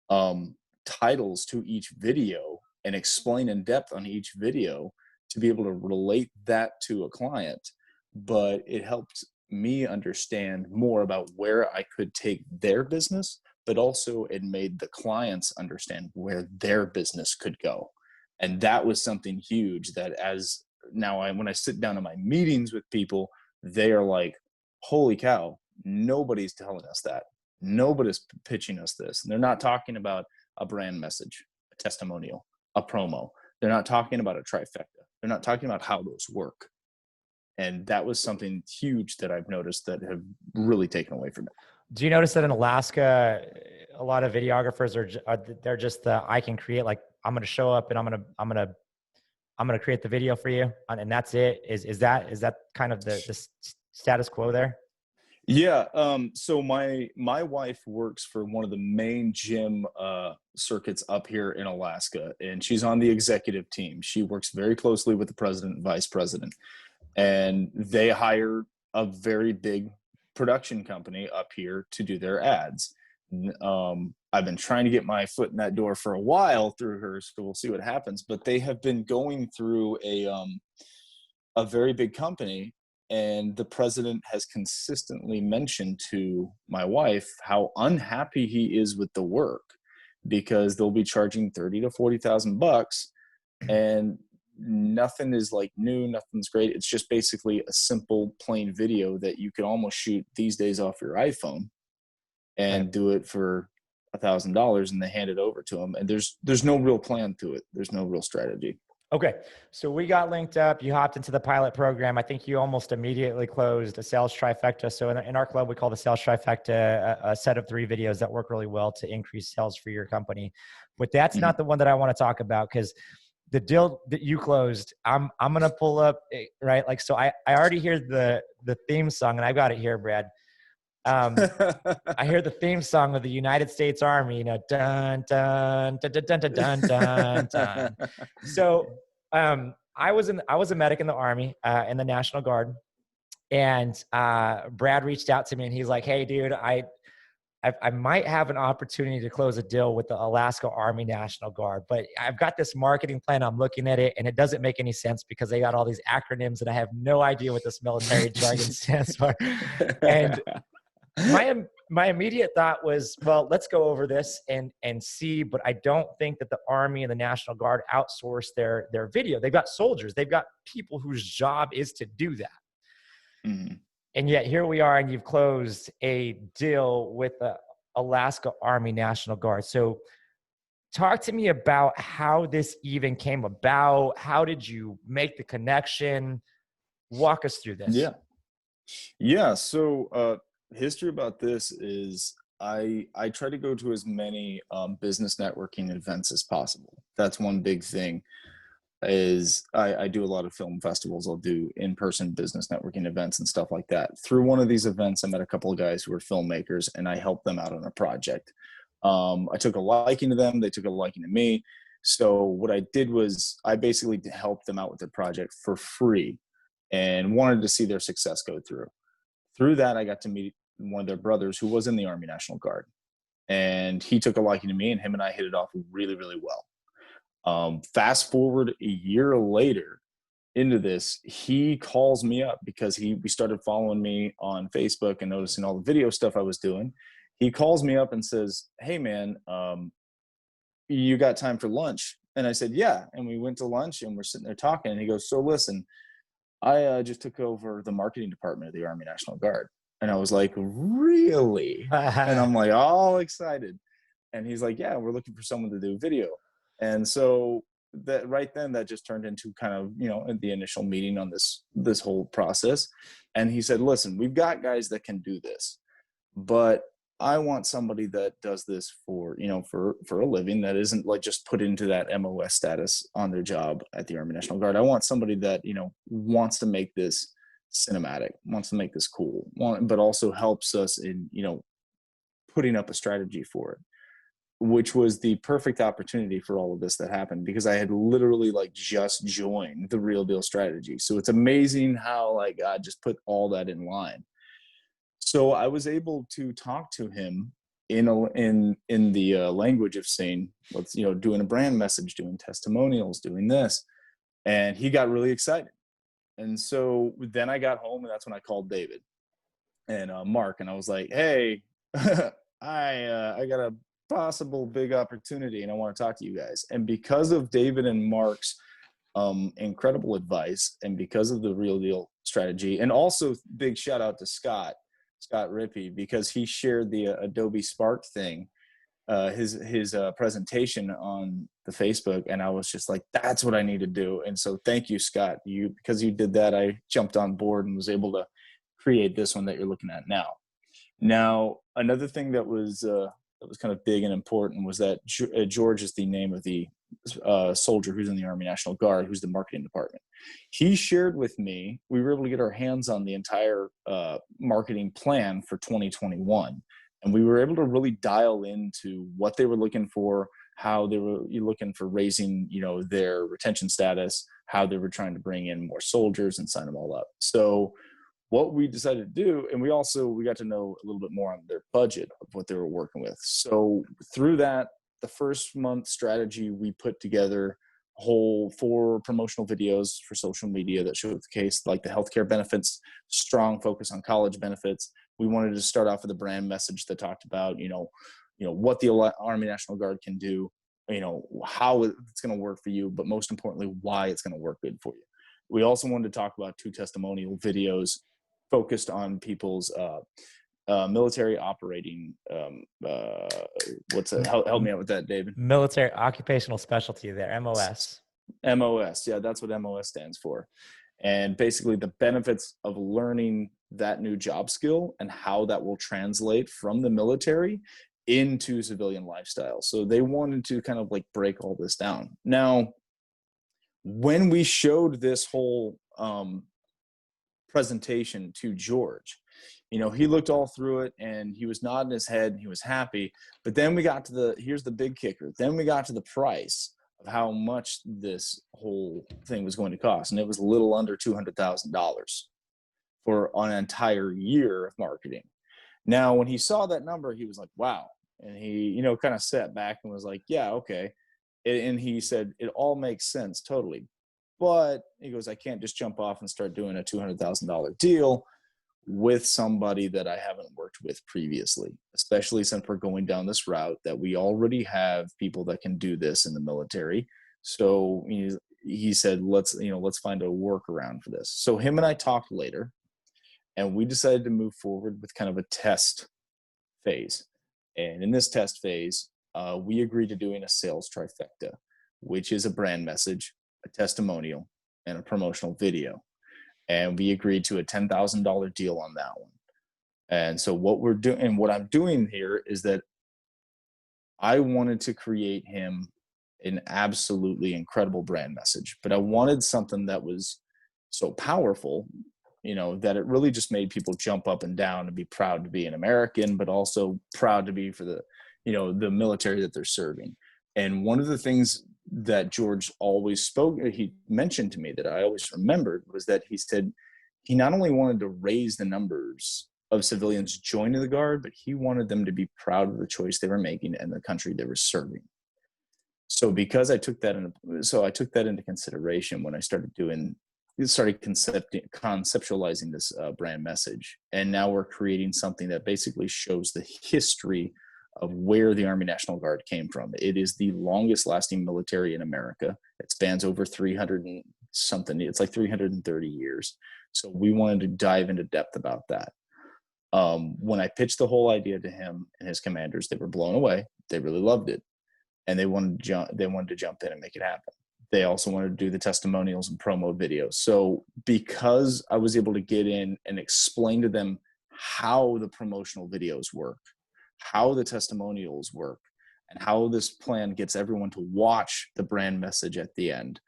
um, titles to each video and explain in depth on each video to be able to relate that to a client, but it helped me understand more about where I could take their business, but also it made the clients understand where their business could go. And that was something huge that as now when I sit down in my meetings with people, they are like, holy cow, nobody's telling us that. Nobody's pitching us this. And they're not talking about a brand message, a testimonial, a promo. They're not talking about a trifecta. They're not talking about how those work. And that was something huge that I've noticed that have really taken away from it. Do you notice that in Alaska, a lot of videographers they're just I can create, like, I'm going to show up and I'm going to create the video for you, and that's it. Is that kind of the status quo there? Yeah. So my wife works for one of the main gym circuits up here in Alaska, and she's on the executive team. She works very closely with the president and vice president, and they hire a very big production company up here to do their ads. I've been trying to get my foot in that door for a while through her, so we'll see what happens. But they have been going through a very big company, and the president has consistently mentioned to my wife how unhappy he is with the work, because they'll be charging $30,000 to $40,000, and nothing is like new, nothing's great. It's just basically a simple plain video that you can almost shoot these days off your iPhone and do it for $1,000, and they hand it over to them. And there's no real plan to it. There's no real strategy. Okay. So we got linked up. You hopped into the pilot program. I think you almost immediately closed a sales trifecta. So in our club, we call the sales trifecta a set of 3 videos that work really well to increase sales for your company. But that's not the one that I want to talk about, because the deal that you closed, I'm going to pull up, right? Like, so I already hear the theme song, and I got it here, Brad. I hear the theme song of the United States Army, dun, dun, dun, dun, dun, dun, dun, dun, dun. So, I was a medic in the Army, in the National Guard, and, Brad reached out to me and he's like, hey dude, I might have an opportunity to close a deal with the Alaska Army National Guard, but I've got this marketing plan. I'm looking at it and it doesn't make any sense because they got all these acronyms and I have no idea what this military jargon stands for. And my immediate thought was, well, let's go over this and see, but I don't think that the Army and the National Guard outsource their video. They've got soldiers. They've got people whose job is to do that. Mm-hmm. And yet here we are, and you've closed a deal with the Alaska Army National Guard. So talk to me about how this even came about. How did you make the connection? Walk us through this. Yeah. So, history about this is I try to go to as many business networking events as possible. That's one big thing. Is I do a lot of film festivals. I'll do in-person business networking events and stuff like that. Through one of these events, I met a couple of guys who were filmmakers, and I helped them out on a project. I took a liking to them. They took a liking to me. So what I did was I basically helped them out with their project for free and wanted to see their success go through. Through that, I got to meet one of their brothers who was in the Army National Guard, and he took a liking to me, and him and I hit it off really, really well. Fast forward a year later into this, he calls me up because we started following me on Facebook and noticing all the video stuff I was doing. He calls me up and says, hey man, you got time for lunch? And I said, yeah. And we went to lunch and we're sitting there talking, and he goes, so listen, I just took over the marketing department of the Army National Guard. And I was like, really? And I'm like, all excited. And he's like, yeah, we're looking for someone to do video. And so that right then, that just turned into kind of, the initial meeting on this whole process. And he said, listen, we've got guys that can do this, but I want somebody that does this for a living, that isn't like just put into that MOS status on their job at the Army National Guard. I want somebody that, wants to make this cinematic, wants to make this cool, but also helps us in, putting up a strategy for it. which was the perfect opportunity for all of this that happened, because I had literally like just joined the Real Deal strategy. So it's amazing how like God just put all that in line. So I was able to talk to him in the language of saying, let's, doing a brand message, doing testimonials, doing this. And he got really excited. And so then I got home, and that's when I called David and Mark, and I was like, hey, I got a possible big opportunity and I want to talk to you guys. And because of David and Mark's incredible advice, and because of the Real Deal strategy, and also big shout out to Scott Rippey, because he shared the Adobe Spark thing, his presentation on the Facebook, and I was just like, that's what I need to do. And so thank you, Scott. Because you did that, I jumped on board and was able to create this one that you're looking at now. Now, another thing that was kind of big and important was that George is the name of the soldier who's in the Army National Guard, who's the marketing department. He shared with me, we were able to get our hands on the entire marketing plan for 2021. And we were able to really dial into what they were looking for, how they were looking for raising, their retention status, how they were trying to bring in more soldiers and sign them all up. So what we decided to do, and we got to know a little bit more on their budget of what they were working with. So through that, the first month strategy, we put together a whole 4 promotional videos for social media that showcase like the healthcare benefits, strong focus on college benefits. We wanted to start off with a brand message that talked about, what the Army National Guard can do, how it's going to work for you, but most importantly, why it's going to work good for you. We also wanted to talk about 2 testimonial videos focused on people's military operating. Help me out with that, David. Military occupational specialty there, MOS. MOS, yeah, that's what MOS stands for. And basically the benefits of learning that new job skill and how that will translate from the military into civilian lifestyle. So they wanted to kind of like break all this down. Now, when we showed this whole presentation to George, he looked all through it and he was nodding his head and he was happy. But then we got to here's the big kicker. Then we got to the price of how much this whole thing was going to cost. And it was a little under $200,000 for an entire year of marketing. Now, when he saw that number, he was like, wow. And he, kind of sat back and was like, yeah, okay. And he said, it all makes sense totally. But he goes, I can't just jump off and start doing a $200,000 deal with somebody that I haven't worked with previously, especially since we're going down this route that we already have people that can do this in the military. So he said, let's find a workaround for this. So him and I talked later, and we decided to move forward with kind of a test phase. And in this test phase, we agreed to doing a sales trifecta, which is a brand message, a testimonial, and a promotional video. And we agreed to a $10,000 deal on that one. And so what we're doing, and what I'm doing here, is that I wanted to create him an absolutely incredible brand message, but I wanted something that was so powerful, that it really just made people jump up and down and be proud to be an American, but also proud to be for the, the military that they're serving. And one of the things that George always he mentioned to me that I always remembered was that he said he not only wanted to raise the numbers of civilians joining the Guard, but he wanted them to be proud of the choice they were making and the country they were serving. So because I took that into consideration when I started conceptualizing this brand message. And now we're creating something that basically shows the history of where the Army National Guard came from. It is the longest lasting military in America. It spans over 300 and something. It's like 330 years. So we wanted to dive into depth about that. When I pitched the whole idea to him and his commanders, they were blown away. They really loved it. And they wanted to jump in and make it happen. They also wanted to do the testimonials and promo videos. So because I was able to get in and explain to them how the promotional videos work, how the testimonials work, and how this plan gets everyone to watch the brand message at the end,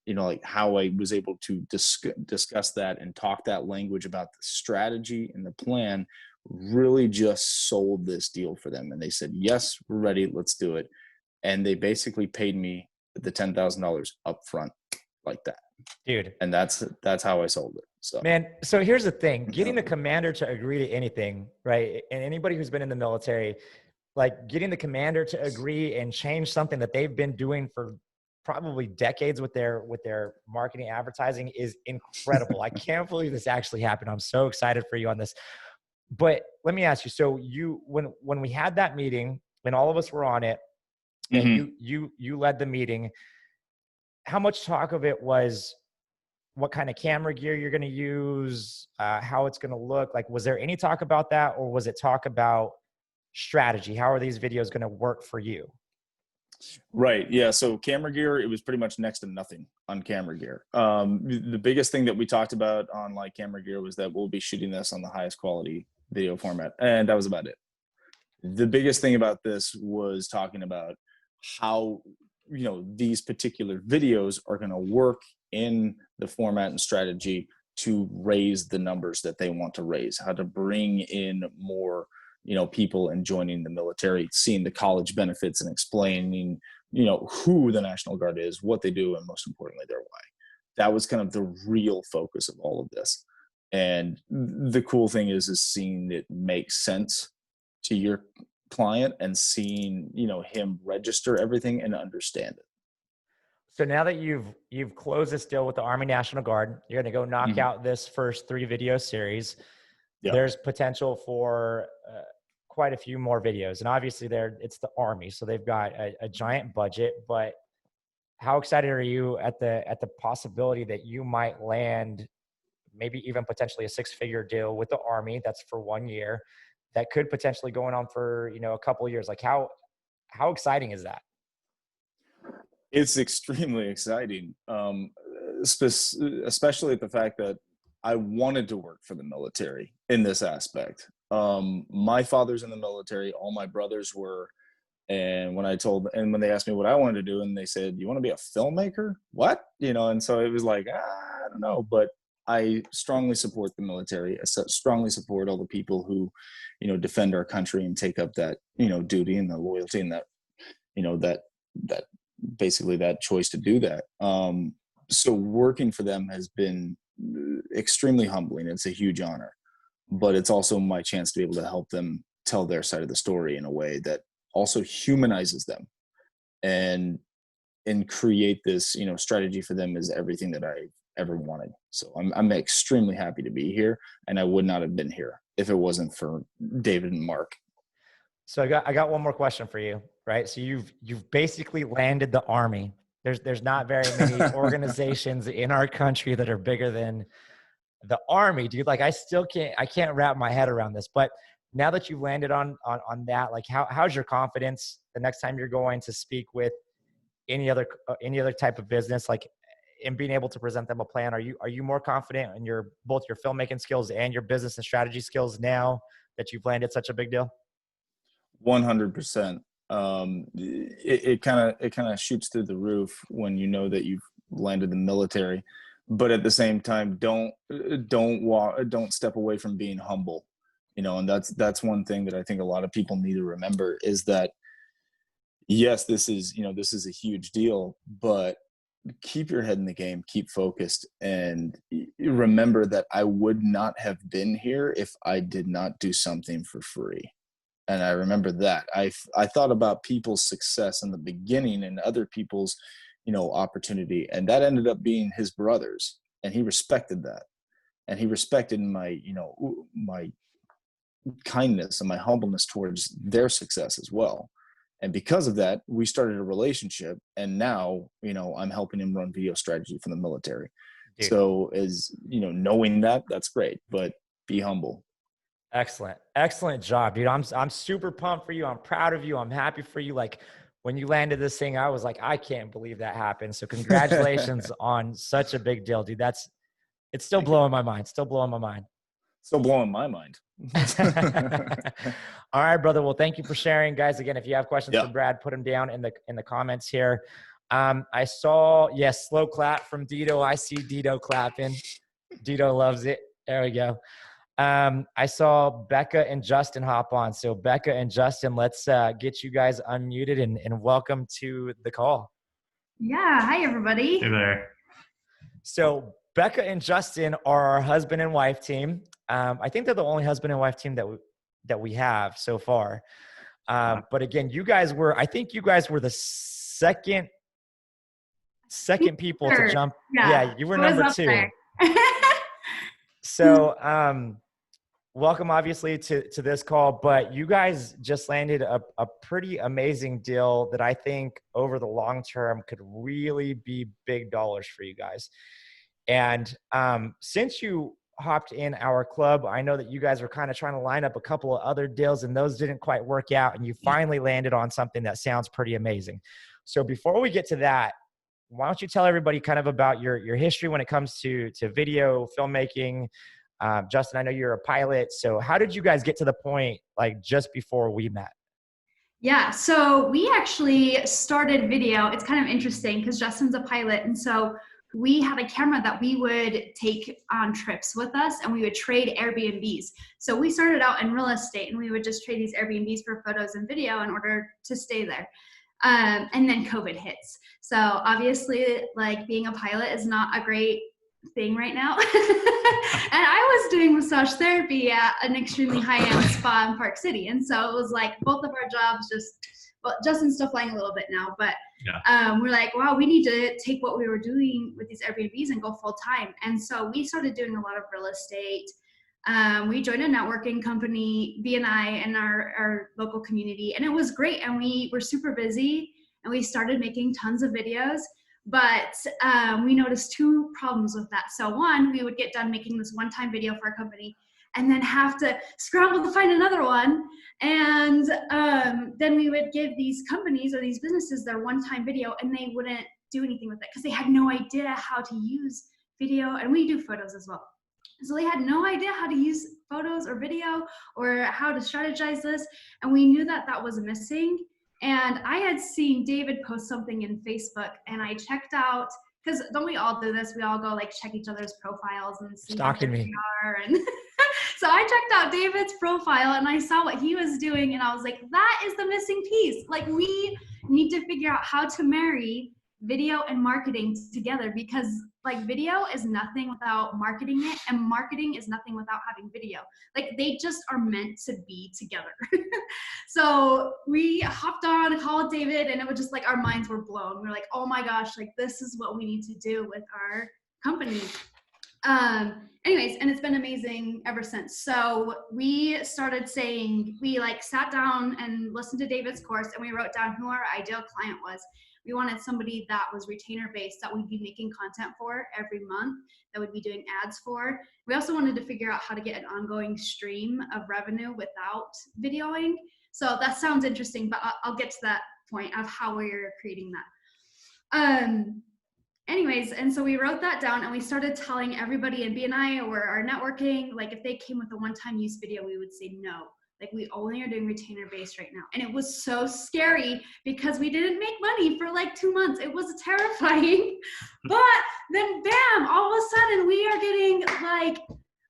like how I was able to discuss that and talk that language about the strategy and the plan really just sold this deal for them. And they said, yes, we're ready. Let's do it. And they basically paid me the $10,000 up front like that. Dude. And that's how I sold it. So, man, so here's the thing, getting Yeah. the commander to agree to anything, right? And anybody who's been in the military, like getting the commander to agree and change something that they've been doing for probably decades with their marketing advertising is incredible. I can't believe this actually happened. I'm so excited for you on this. But let me ask you, so when we had that meeting, when all of us were on it, and Mhm. you led the meeting, how much talk of it was what kind of camera gear you're going to use, how it's going to look? Like, was there any talk about that, or was it talk about strategy? How are these videos going to work for you? Right. Yeah. So camera gear, it was pretty much next to nothing on camera gear. The biggest thing that we talked about on like camera gear was that we'll be shooting this on the highest quality video format. And that was about it. The biggest thing about this was talking about how, these particular videos are going to work in the format and strategy to raise the numbers that they want to raise, how to bring in more people and joining the military, seeing the college benefits and explaining, who the National Guard is, what they do, and most importantly, their why. That was kind of the real focus of all of this. And the cool thing is seeing it make sense to your client and seeing, him register everything and understand it. So now that you've closed this deal with the Army National Guard, you're going to go knock Mhm. out this first 3 video series. Yeah. There's potential for quite a few more videos, and obviously it's the Army, so they've got a giant budget. But how excited are you at the possibility that you might land maybe even potentially a 6-figure deal with the Army that's for 1 year, that could potentially going on for a couple of years? Like how exciting is that? It's extremely exciting, especially at the fact that I wanted to work for the military in this aspect. My father's in the military, all my brothers were. And when they asked me what I wanted to do, and they said, "You want to be a filmmaker?" What? And so it was like, I don't know, but I strongly support the military. I strongly support all the people who, defend our country and take up that, duty and the loyalty and that, that basically that choice to do that. So working for them has been extremely humbling. It's a huge honor, but it's also my chance to be able to help them tell their side of the story in a way that also humanizes them and create this, strategy for them is everything that I ever wanted. So I'm extremely happy to be here, and I would not have been here if it wasn't for David and Mark. So I got one more question for you, right? So you've basically landed the Army. There's not very many organizations in our country that are bigger than the Army, dude. Like I can't wrap my head around this. But now that you've landed on that, like how's your confidence the next time you're going to speak with any other type of business, like in being able to present them a plan? Are you more confident in both your filmmaking skills and your business and strategy skills now that you've landed such a big deal? 100%. It kind of shoots through the roof when you know that you've landed the military, but at the same time, don't step away from being humble. And that's one thing that I think a lot of people need to remember is that yes, this is a huge deal, but keep your head in the game, keep focused, and remember that I would not have been here if I did not do something for free. And I remember that I thought about people's success in the beginning and other people's, opportunity. And that ended up being his brothers. And he respected that. And he respected my, my kindness and my humbleness towards their success as well. And because of that, we started a relationship. And now, I'm helping him run video strategy for the military. Dude. So knowing that's great, but be humble. Excellent job, dude. I'm super pumped for you. I'm proud of you. I'm happy for you. Like when you landed this thing, I was like, I can't believe that happened. So congratulations on such a big deal, dude. It's still blowing my mind. Still blowing my mind. Still blowing my mind. All right, brother. Well, thank you for sharing, guys. Again, if you have questions for Brad, put them down in the comments here. I saw, slow clap from Dito. I see Dito clapping. Dito loves it. There we go. I saw Becca and Justin hop on. So Becca and Justin, let's get you guys unmuted and welcome to the call. Yeah. Hi, everybody. Hey there. So Becca and Justin are our husband and wife team. I think they're the only husband and wife team that we have so far. But again, I think you guys were the second people to jump. Yeah, you were number 2. So, welcome obviously to this call, but you guys just landed a pretty amazing deal that I think over the long term could really be big dollars for you guys. And since you hopped in our club, I know that you guys were kind of trying to line up a couple of other deals and those didn't quite work out, and you finally landed on something that sounds pretty amazing. So before we get to that, why don't you tell everybody kind of about your history when it comes to video filmmaking? Justin, I know you're a pilot. So how did you guys get to the point like just before we met? Yeah, so we actually started video. It's kind of interesting because Justin's a pilot. And so we had a camera that we would take on trips with us and we would trade Airbnbs. So we started out in real estate and we would just trade these Airbnbs for photos and video in order to stay there. And then COVID hits. So obviously like being a pilot is not a great thing right now. And I was doing massage therapy at an extremely high-end spa in Park City. And so it was like both of our jobs Justin's still flying a little bit now, but we're like, wow, we need to take what we were doing with these Airbnbs and go full time. And so we started doing a lot of real estate. We joined a networking company, BNI, in our local community. And it was great. And we were super busy and we started making tons of videos. But we noticed 2 problems with that. So one, we would get done making this one-time video for our company and then have to scramble to find another one. And then we would give these companies or these businesses their one-time video and they wouldn't do anything with it because they had no idea how to use video. And we do photos as well. So they had no idea how to use photos or video or how to strategize this. And we knew that that was missing. And I had seen David post something in Facebook and I checked out, because don't we all do this? We all go like check each other's profiles and see Stalking who me. they are. And so I checked out David's profile and I saw what he was doing and I was like, that is the missing piece. Like we need to figure out how to marry video and marketing together, because like video is nothing without marketing it and marketing is nothing without having video. Like they just are meant to be together. So we hopped on a call with David and it was just like our minds were blown. We were like, oh my gosh, like this is what we need to do with our company. Anyways, and it's been amazing ever since. So we started saying, we like sat down and listened to David's course and we wrote down who our ideal client was. We wanted somebody that was retainer based, that we'd be making content for every month, that we'd be doing ads for. We also wanted to figure out how to get an ongoing stream of revenue without videoing. So that sounds interesting, but I'll get to that point of how we're creating that. Anyways, and so we wrote that down and we started telling everybody in BNI or our networking, like if they came with a one-time use video, we would say no. Like we only are doing retainer based right now. And it was so scary because we didn't make money for like 2 months. It was terrifying. But then bam, all of a sudden we are getting like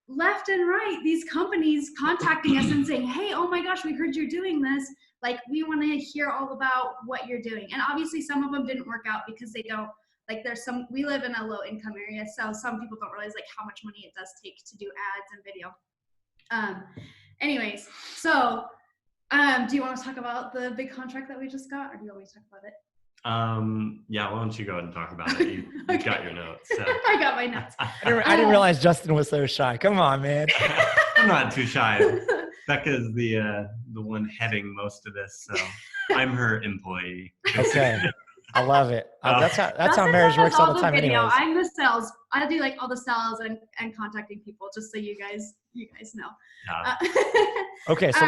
left and right these companies contacting us and saying, hey, oh my gosh, we heard you're doing this. Like we want to hear all about what you're doing. And obviously some of them didn't work out because they don't, like we live in a low income area. So some people don't realize like how much money it does take to do ads and video. Anyways, so do you want to talk about the big contract that we just got, or do you want me to talk about it? Yeah, why don't you go ahead and talk about it? You've Okay. got your notes. So. I got my notes. I didn't realize Justin was so shy. Come on, man. I'm not too shy. Becca's the one heading most of this, so I'm her employee. Okay. I love it. That's how Justin marriage does works all the time video. anyways. I'm the sales. I do like all the sales and contacting people, just so you guys know. Okay, so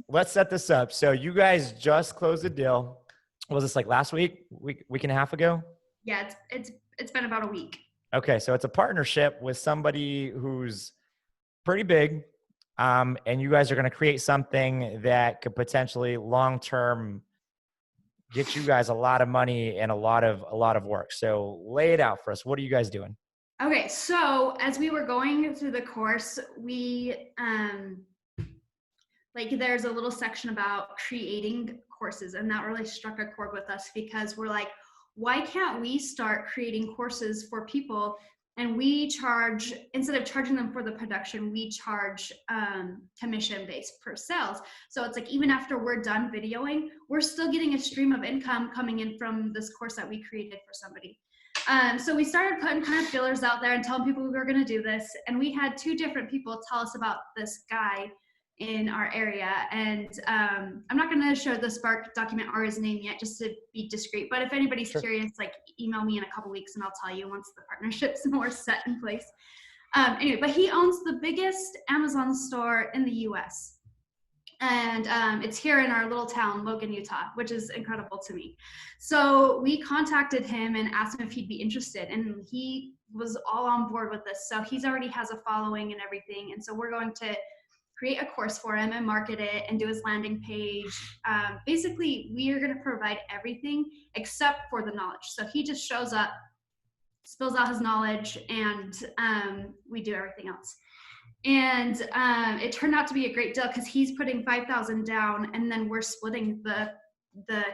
let's set this up. So you guys just closed a deal. Was this like last week and a half ago? Yeah, it's been about a week. Okay, so it's a partnership with somebody who's pretty big, and you guys are going to create something that could potentially long-term get you guys a lot of money and a lot of work. So lay it out for us. What are you guys doing? Okay, so as we were going through the course, we like there's a little section about creating courses, and that really struck a chord with us because we're like, why can't we start creating courses for people, and we charge, instead of charging them for the production, we charge commission based per sales. So it's like even after we're done videoing, we're still getting a stream of income coming in from this course that we created for somebody. So we started putting kind of fillers out there and telling people we were going to do this. And we had 2 different people tell us about this guy in our area. And I'm not going to show the Spark document or his name yet, just to be discreet. But if anybody's curious, like email me in a couple weeks and I'll tell you once the partnership's more set in place. Anyway, but he owns the biggest Amazon store in the US. And it's here in our little town, Logan, Utah, which is incredible to me. So we contacted him and asked him if he'd be interested, and he was all on board with this. So he's already has a following and everything. And so we're going to create a course for him and market it and do his landing page. Basically, we are going to provide everything except for the knowledge. So he just shows up, spills out his knowledge, and we do everything else. And it turned out to be a great deal because he's putting $5,000 down, and then we're splitting the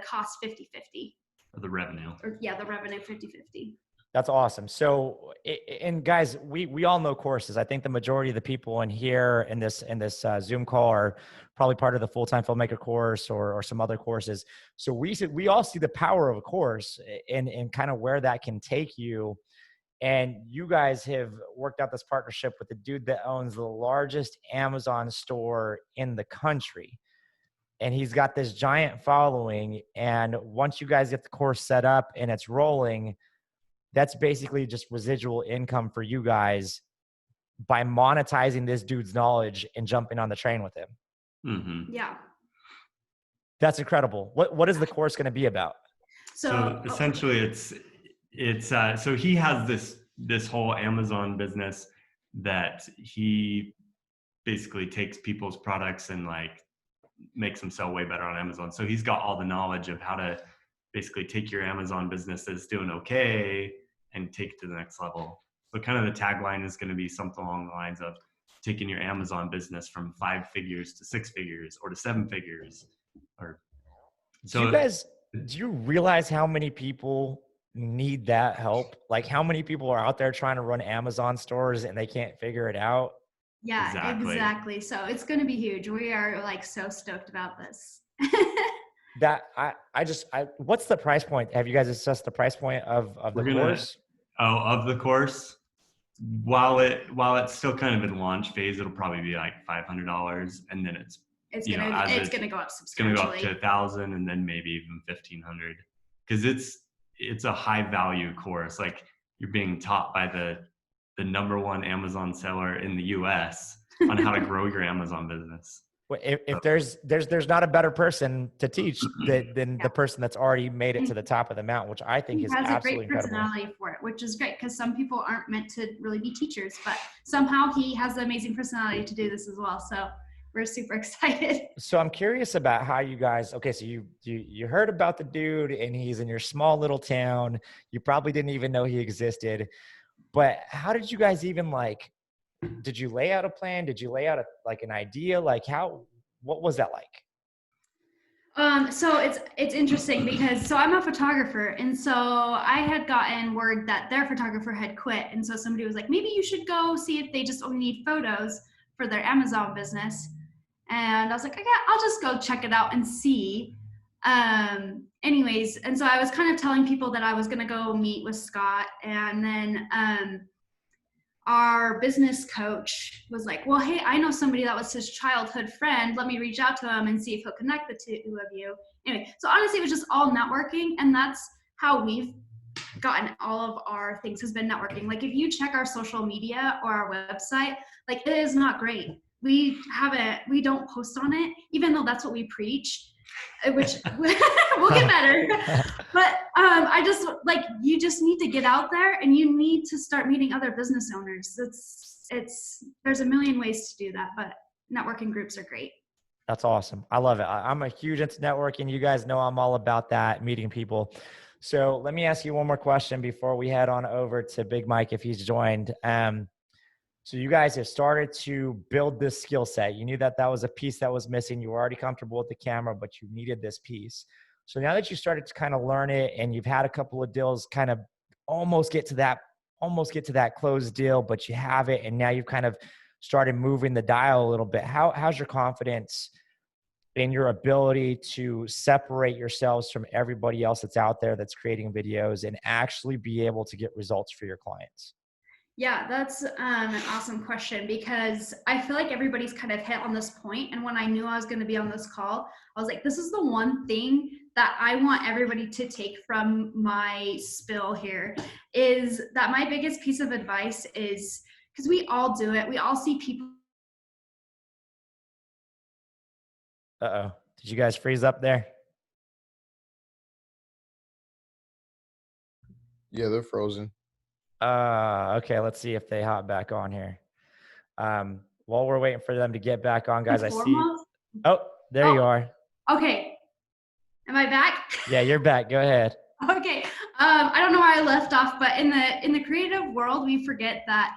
cost 50-50. The revenue. The revenue 50-50. That's awesome. So, and guys, we all know courses. I think the majority of the people in here in this Zoom call are probably part of the full-time filmmaker course or some other courses. So we all see the power of a course and kind of where that can take you. And you guys have worked out this partnership with the dude that owns the largest Amazon store in the country. And he's got this giant following. And once you guys get the course set up and it's rolling, that's basically just residual income for you guys by monetizing this dude's knowledge and jumping on the train with him. Mm-hmm. Yeah. That's incredible. What is the course going to be about? So essentially it's so he has this whole Amazon business that he basically takes people's products and like makes them sell way better on Amazon. So he's got all the knowledge of how to basically take your Amazon business that's doing okay and take it to the next level. So kind of the tagline is going to be something along the lines of taking your Amazon business from 5 figures to 6 figures or to 7 figures. Or so do you guys, do you realize how many people need that help? Like how many people are out there trying to run Amazon stores and they can't figure it out? Yeah, exactly. So it's going to be huge. We are like so stoked about this. That what's the price point? Have you guys assessed the price point of the course? Of the course, while it's still kind of in launch phase, it'll probably be like $500, and then it's gonna go up substantially. It's gonna go up to 1,000, and then maybe even 1,500, because it's a high value course. Like you're being taught by the #1 Amazon seller in the US on how to grow your Amazon business. If there's not a better person to teach than the person that's already made it to the top of the mountain, which I think is absolutely incredible. He has a great personality for it, which is great because some people aren't meant to really be teachers, but somehow he has the amazing personality to do this as well. So we're super excited. So I'm curious about how you guys, okay, so you heard about the dude and he's in your small little town. You probably didn't even know he existed, but how did you guys even did you lay out a plan? Did you lay out an idea? What was that like? So it's interesting because I'm a photographer, and so I had gotten word that their photographer had quit, and so somebody was like, maybe you should go see if they just only need photos for their Amazon business. And I was like, okay, I'll just go check it out and see. Anyways, and so I was kind of telling people that I was gonna go meet with Scott, and then our business coach was like, well, hey, I know somebody that was his childhood friend. Let me reach out to him and see if he'll connect the 2 of you. Anyway, so honestly, it was just all networking. And that's how we've gotten all of our things, has been networking. Like if you check our social media or our website, it is not great. We don't post on it, even though that's what we preach, which we'll get better. But I just you just need to get out there and you need to start meeting other business owners. There's a million ways to do that, but networking groups are great. That's awesome. I love it. I'm a huge into networking. You guys know I'm all about that, meeting people. So let me ask you one more question before we head on over to Big Mike if he's joined. So you guys have started to build this skill set. You knew that that was a piece that was missing. You were already comfortable with the camera, but you needed this piece. So now that you started to kind of learn it and you've had a couple of deals kind of almost get to that closed deal, but you have it, and now you've kind of started moving the dial a little bit. How's your confidence in your ability to separate yourselves from everybody else that's out there that's creating videos and actually be able to get results for your clients? Yeah, that's an awesome question, because I feel like everybody's kind of hit on this point. And when I knew I was going to be on this call, I was like, this is the one thing that I want everybody to take from my spill here, is that my biggest piece of advice is, because we all do it. We all see people. Uh-oh. Did you guys freeze up there? Yeah, they're frozen. Okay, let's see if they hop back on here. While we're waiting for them to get back on, guys, I see. Oh, there you are. Okay. Am I back? Yeah, you're back. Go ahead. Okay. I don't know where I left off, but in the creative world, we forget that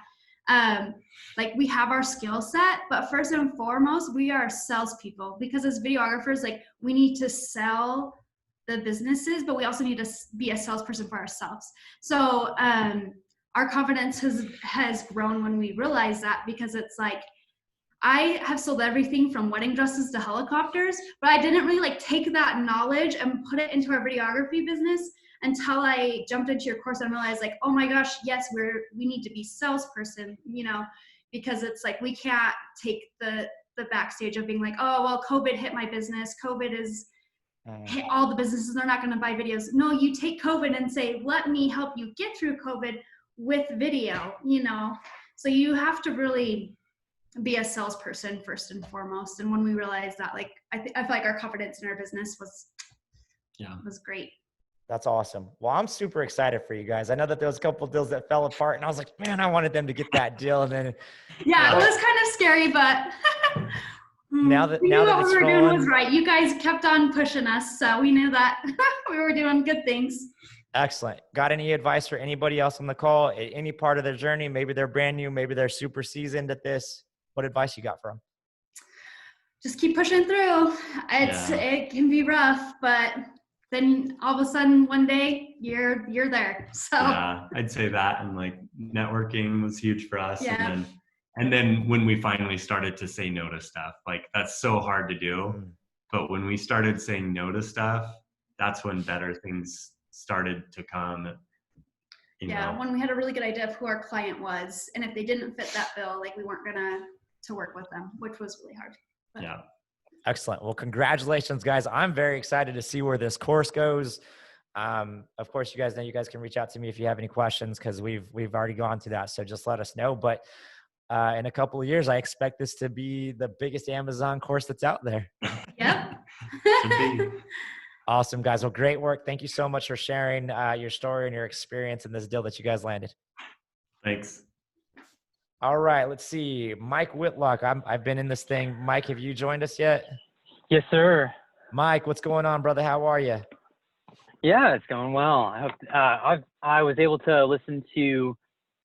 like we have our skill set, but first and foremost, we are salespeople, because as videographers, like we need to sell the businesses, but we also need to be a salesperson for ourselves. So our confidence has grown when we realize that, because it's like, I have sold everything from wedding dresses to helicopters, but I didn't really like take that knowledge and put it into our videography business until I jumped into your course and realized, like, oh my gosh, yes, we need to be salesperson, you know, because it's like, we can't take the backstage of being like, oh, well, COVID hit my business. COVID is hit all the businesses. They're not going to buy videos. No, you take COVID and say, let me help you get through COVID with video, you know? So you have to really be a salesperson first and foremost. And when we realized that, like, I feel like our confidence in our business was great. That's awesome. Well, I'm super excited for you guys. I know that there was a couple of deals that fell apart, and I was like, man, I wanted them to get that deal. And then, yeah, it was kind of scary, but now that we knew what it's we were rolling, doing was right. You guys kept on pushing us, so we knew that we were doing good things. Excellent. Got any advice for anybody else on the call at any part of their journey? Maybe they're brand new, maybe they're super seasoned at this. What advice you got for them? Just keep pushing through. It can be rough, but then all of a sudden one day you're there. So yeah, I'd say that, and like networking was huge for us. Yeah. And then when we finally started to say no to stuff, like that's so hard to do. But when we started saying no to stuff, that's when better things started to come. You know? When we had a really good idea of who our client was, and if they didn't fit that bill, like we weren't gonna to work with them, which was really hard. But. Yeah. Excellent. Well, congratulations, guys. I'm very excited to see where this course goes. Of course, you guys know you guys can reach out to me if you have any questions, because we've already gone to that. So just let us know. But in a couple of years, I expect this to be the biggest Amazon course that's out there. Yep. Awesome, guys. Well, great work. Thank you so much for sharing your story and your experience in this deal that you guys landed. Thanks. All right, let's see. Mike Whitlock. I've been in this thing. Mike, have you joined us yet? Yes, sir. Mike, what's going on, brother? How are you? Yeah, it's going well. I hope I was able to listen to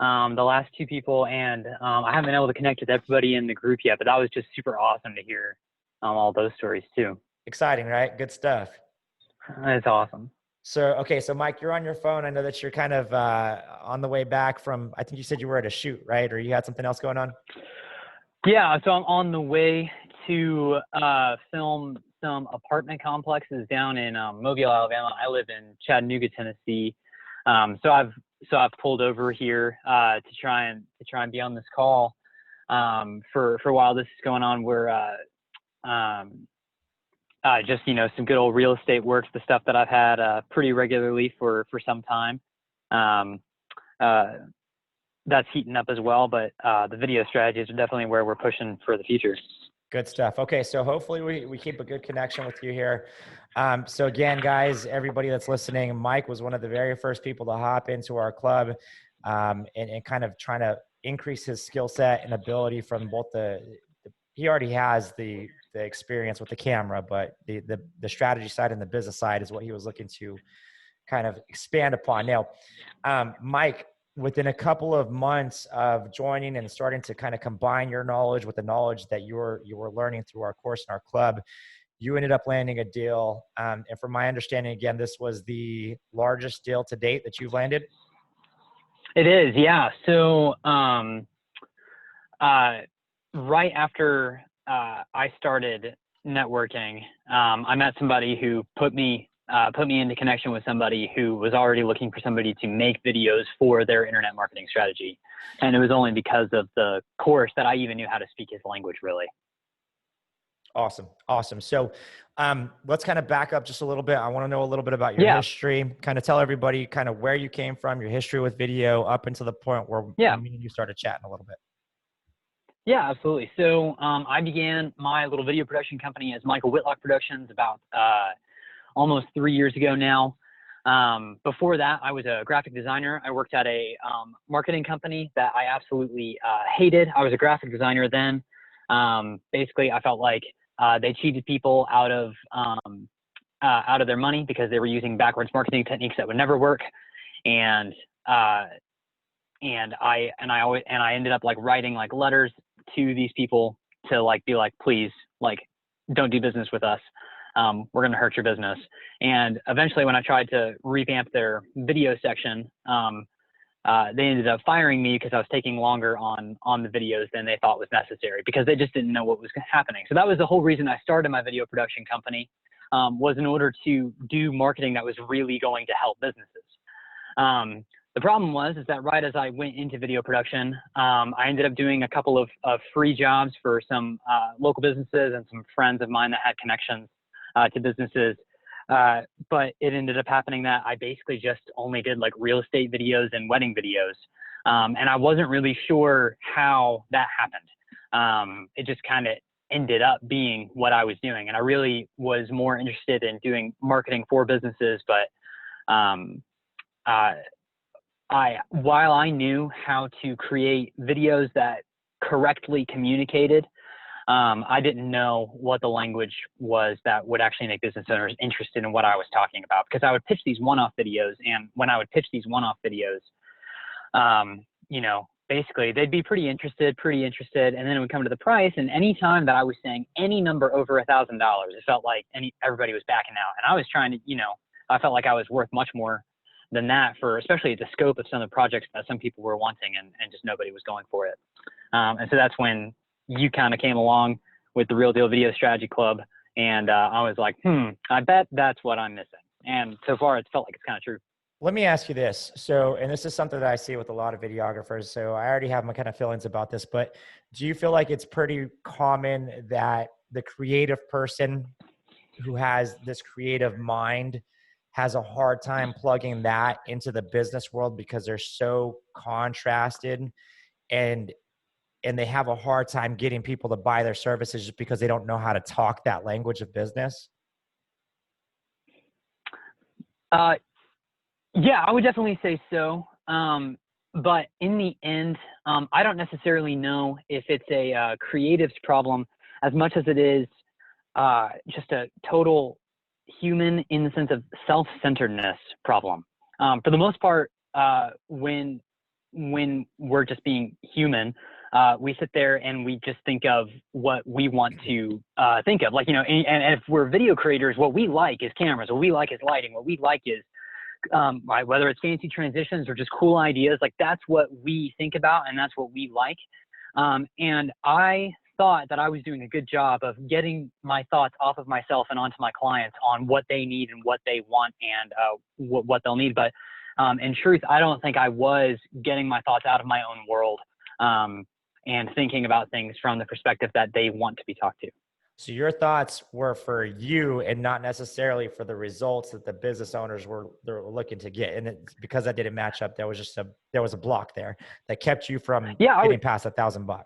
the last two people, and I haven't been able to connect with everybody in the group yet, but that was just super awesome to hear all those stories too. Exciting, right? Good stuff. That's awesome. So, okay. So Mike, you're on your phone. I know that you're kind of on the way back from, I think you said you were at a shoot, right? Or you had something else going on? Yeah. So I'm on the way to film some apartment complexes down in Mobile, Alabama. I live in Chattanooga, Tennessee. So I've pulled over here to try and be on this call for while this is going on. We're just, some good old real estate work, the stuff that I've had pretty regularly for some time. That's heating up as well, but the video strategies are definitely where we're pushing for the future. Good stuff. Okay, so hopefully we keep a good connection with you here. So again, guys, everybody that's listening, Mike was one of the very first people to hop into our club and kind of trying to increase his skill set and ability from both he already has the experience with the camera, but the strategy side and the business side is what he was looking to kind of expand upon. Now, Mike, within a couple of months of joining and starting to kind of combine your knowledge with the knowledge that you were learning through our course in our club, you ended up landing a deal. And from my understanding, again, this was the largest deal to date that you've landed. It is, yeah. So right after I started networking, I met somebody who put me into connection with somebody who was already looking for somebody to make videos for their internet marketing strategy. And it was only because of the course that I even knew how to speak his language, really. Awesome. Awesome. So let's kind of back up just a little bit. I want to know a little bit about your history, kind of tell everybody kind of where you came from, your history with video up until the point where me and you started chatting a little bit. Yeah, absolutely. So I began my little video production company as Michael Whitlock Productions about almost 3 years ago now. Before that, I was a graphic designer. I worked at a marketing company that I absolutely hated. I was a graphic designer then. Basically, I felt like they cheated people out of their money because they were using backwards marketing techniques that would never work. And I ended up like writing like letters to these people to like be like, please, like, don't do business with us. We're going to hurt your business. And eventually when I tried to revamp their video section, they ended up firing me because I was taking longer on the videos than they thought was necessary because they just didn't know what was happening. So that was the whole reason I started my video production company, was in order to do marketing that was really going to help businesses. The problem was that right as I went into video production, I ended up doing a couple of free jobs for some local businesses and some friends of mine that had connections to businesses. But it ended up happening that I basically just only did like real estate videos and wedding videos. And I wasn't really sure how that happened. It just kind of ended up being what I was doing. And I really was more interested in doing marketing for businesses. But while I knew how to create videos that correctly communicated, I didn't know what the language was that would actually make business owners interested in what I was talking about, because I would pitch these one-off videos. And when I would pitch these one-off videos, you know, basically they'd be pretty interested. And then it would come to the price. And any time that I was saying any number over $1,000, it felt like everybody was backing out. And I was trying to, you know, I felt like I was worth much more than that for especially the scope of some of the projects that some people were wanting, and just nobody was going for it. And so that's when you kind of came along with the Real Deal Video Strategy Club. And I was like, I bet that's what I'm missing. And so far it's felt like it's kind of true. Let me ask you this. So, and this is something that I see with a lot of videographers. So I already have my kind of feelings about this, but do you feel like it's pretty common that the creative person who has this creative mind has a hard time plugging that into the business world because they're so contrasted, and they have a hard time getting people to buy their services just because they don't know how to talk that language of business? Yeah, I would definitely say so. But in the end, I don't necessarily know if it's a creative's problem as much as it is just a total human, in the sense of self-centeredness problem. For the most part, when we're just being human, we sit there and we just think of what we want to think of. Like, you know, and if we're video creators, what we like is cameras, what we like is lighting, what we like is, right, whether it's fancy transitions or just cool ideas, like that's what we think about and that's what we like. And I thought that I was doing a good job of getting my thoughts off of myself and onto my clients on what they need and what they want and what they'll need. But in truth, I don't think I was getting my thoughts out of my own world and thinking about things from the perspective that they want to be talked to. So your thoughts were for you and not necessarily for the results that the business owners were looking to get. And it's because that didn't match up, there was a block there that kept you from getting past $1,000.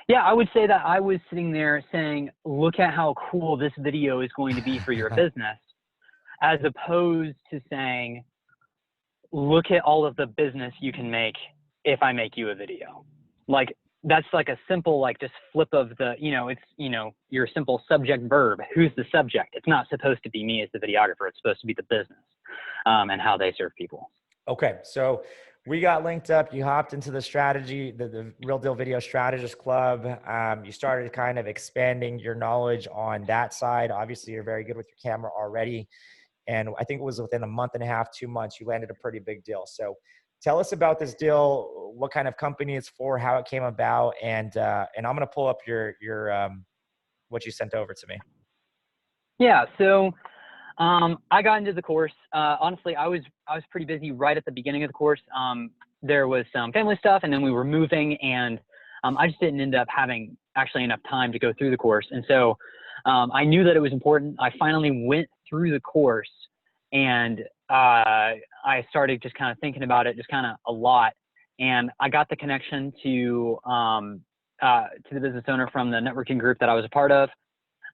Yeah, I would say that I was sitting there saying, look at how cool this video is going to be for your business, as opposed to saying, look at all of the business you can make if I make you a video. Like, that's like a simple, like, just flip of the, you know, it's, you know, your simple subject verb. Who's the subject? It's not supposed to be me as the videographer. It's supposed to be the business. and how they serve people. Okay, so we got linked up. You hopped into the strategy, the Real Deal Video Strategist Club. You started kind of expanding your knowledge on that side. Obviously, you're very good with your camera already. And I think it was within a month and a half, 2 months, you landed a pretty big deal. So tell us about this deal, what kind of company it's for, how it came about, and I'm going to pull up your what you sent over to me. Yeah, so I got into the course. Honestly, I was pretty busy right at the beginning of the course. There was some family stuff, and then we were moving, and I just didn't end up having actually enough time to go through the course. And so I knew that it was important. I finally went through the course, and I started just kind of thinking about it, just kind of a lot. And I got the connection to the business owner from the networking group that I was a part of.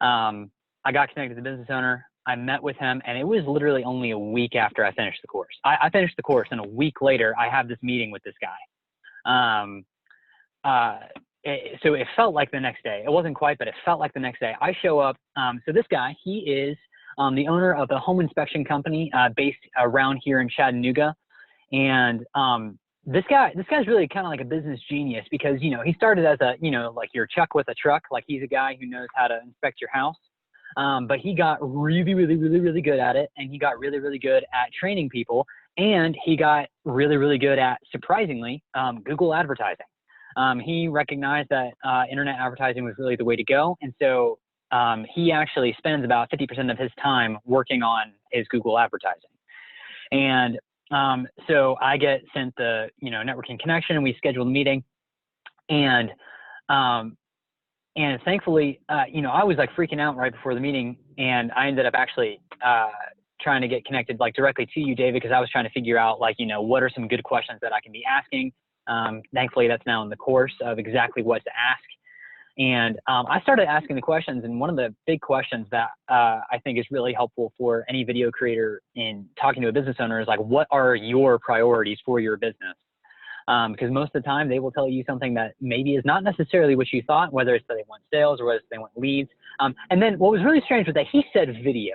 I got connected to the business owner. I met with him, and it was literally only a week after I finished the course. I finished the course, and a week later, I have this meeting with this guy. So it felt like the next day. It wasn't quite, but it felt like the next day. I show up. So this guy, he is the owner of a home inspection company based around here in Chattanooga. And this guy's really kind of like a business genius because, you know, he started as a, you know, like your Chuck with a truck. Like he's a guy who knows how to inspect your house. But he got really, really, really, really good at it. And he got really, really good at training people. And he got really, really good at, surprisingly, Google advertising. He recognized that internet advertising was really the way to go. And so he actually spends about 50% of his time working on his Google advertising. And so I get sent the, you know, networking connection, and we scheduled a meeting. And thankfully, you know, I was like freaking out right before the meeting, and I ended up actually trying to get connected like directly to you, David, because I was trying to figure out like, you know, what are some good questions that I can be asking. Thankfully, that's now in the course of exactly what to ask. And I started asking the questions, and one of the big questions that I think is really helpful for any video creator in talking to a business owner is like, what are your priorities for your business? Because most of the time they will tell you something that maybe is not necessarily what you thought, whether it's that they want sales or whether they want leads. And then what was really strange was that he said video.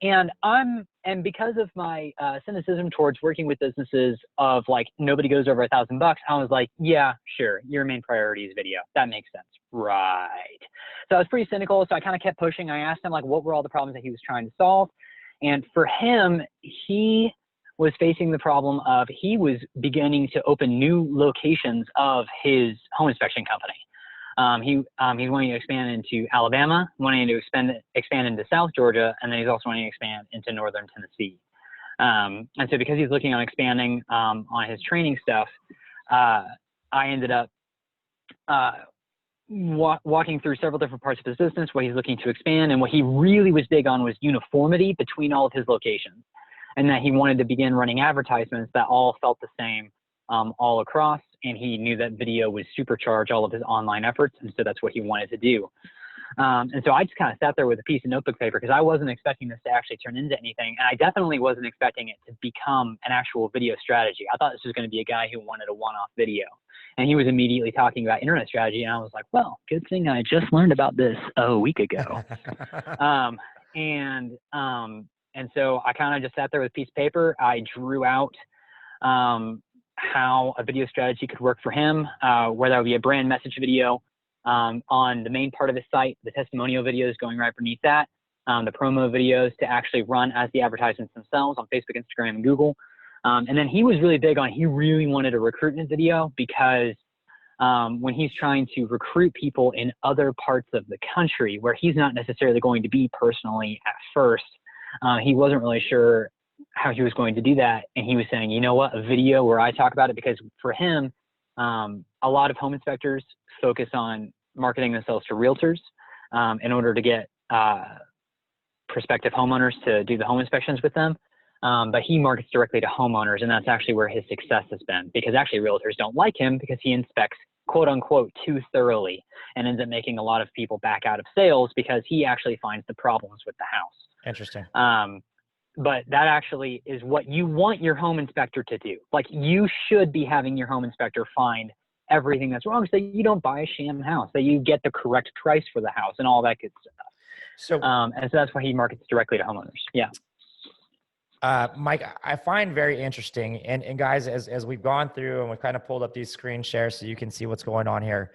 And because of my cynicism towards working with businesses of like nobody goes over $1,000, I was like, yeah, sure, your main priority is video. That makes sense, right? So I was pretty cynical, so I kind of kept pushing. I asked him like, what were all the problems that he was trying to solve? And for him, he was facing the problem of he was beginning to open new locations of his home inspection company. He's wanting to expand into Alabama, wanting to expand into South Georgia, and then he's also wanting to expand into Northern Tennessee. And so because he's looking on expanding on his training stuff, I ended up walking through several different parts of his business, what he's looking to expand, and what he really was big on was uniformity between all of his locations, and that he wanted to begin running advertisements that all felt the same all across. And he knew that video would supercharge all of his online efforts. And so that's what he wanted to do. And so I just kind of sat there with a piece of notebook paper because I wasn't expecting this to actually turn into anything. And I definitely wasn't expecting it to become an actual video strategy. I thought this was going to be a guy who wanted a one-off video. And he was immediately talking about internet strategy. And I was like, well, good thing I just learned about this a week ago. And so I kind of just sat there with a piece of paper. I drew out how a video strategy could work for him, where that would be a brand message video on the main part of his site, the testimonial videos going right beneath that, the promo videos to actually run as the advertisements themselves on Facebook, Instagram, and Google. And then he was really big on, he really wanted a recruitment video because when he's trying to recruit people in other parts of the country where he's not necessarily going to be personally at first, he wasn't really sure how he was going to do that. And he was saying, you know what, a video where I talk about it, because for him, a lot of home inspectors focus on marketing themselves to realtors in order to get prospective homeowners to do the home inspections with them. But he markets directly to homeowners, and that's actually where his success has been, because actually realtors don't like him because he inspects quote unquote too thoroughly and ends up making a lot of people back out of sales because he actually finds the problems with the house. Interesting. But that actually is what you want your home inspector to do. Like, you should be having your home inspector find everything that's wrong so you don't buy a sham house, that you get the correct price for the house and all that good stuff. So, and so that's why he markets directly to homeowners. Yeah. Mike, I find very interesting, and guys, as we've gone through and we've kind of pulled up these screen shares so you can see what's going on here,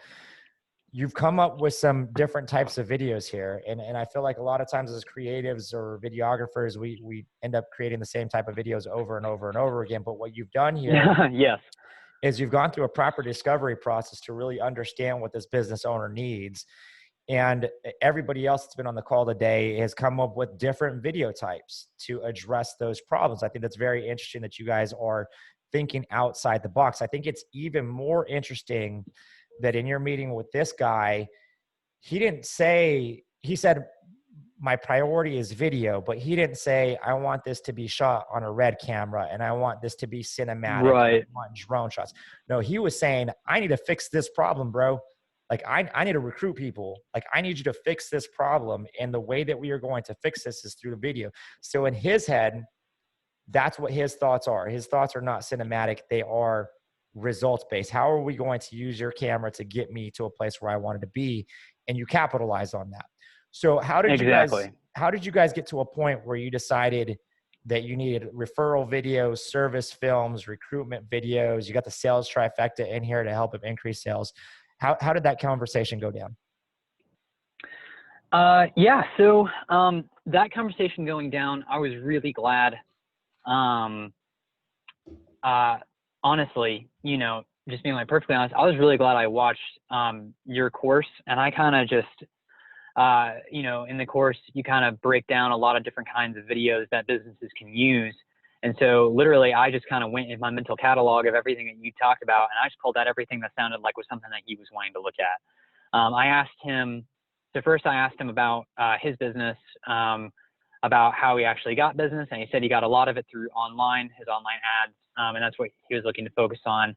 you've come up with some different types of videos here. And I feel like a lot of times as creatives or videographers, we end up creating the same type of videos over and over and over again. But what you've done here Yes. is you've gone through a proper discovery process to really understand what this business owner needs. And everybody else that's been on the call today has come up with different video types to address those problems. I think that's very interesting that you guys are thinking outside the box. I think it's even more interesting that in your meeting with this guy, he said, my priority is video, but he didn't say, I want this to be shot on a red camera and I want this to be cinematic. Right. I want drone shots. No, he was saying, I need to fix this problem, bro. Like I need to recruit people. Like I need you to fix this problem. And the way that we are going to fix this is through the video. So in his head, that's what his thoughts are. His thoughts are not cinematic. They are results-based. How are we going to use your camera to get me to a place where I wanted to be? And you capitalize on that. So how did you guys get to a point where you decided that you needed referral videos, service films, recruitment videos? You got the sales trifecta in here to help him increase sales. How did that conversation go down? Yeah. So that conversation going down, I was really glad. Honestly, you know, just being like perfectly honest, I was really glad I watched your course, and I kind of just, you know, in the course, you kind of break down a lot of different kinds of videos that businesses can use. And so literally I just kind of went in my mental catalog of everything that you talked about, and I just pulled out everything that sounded like was something that he was wanting to look at. I asked him about his business, about how he actually got business, and he said he got a lot of it through his online ads, and that's what he was looking to focus on.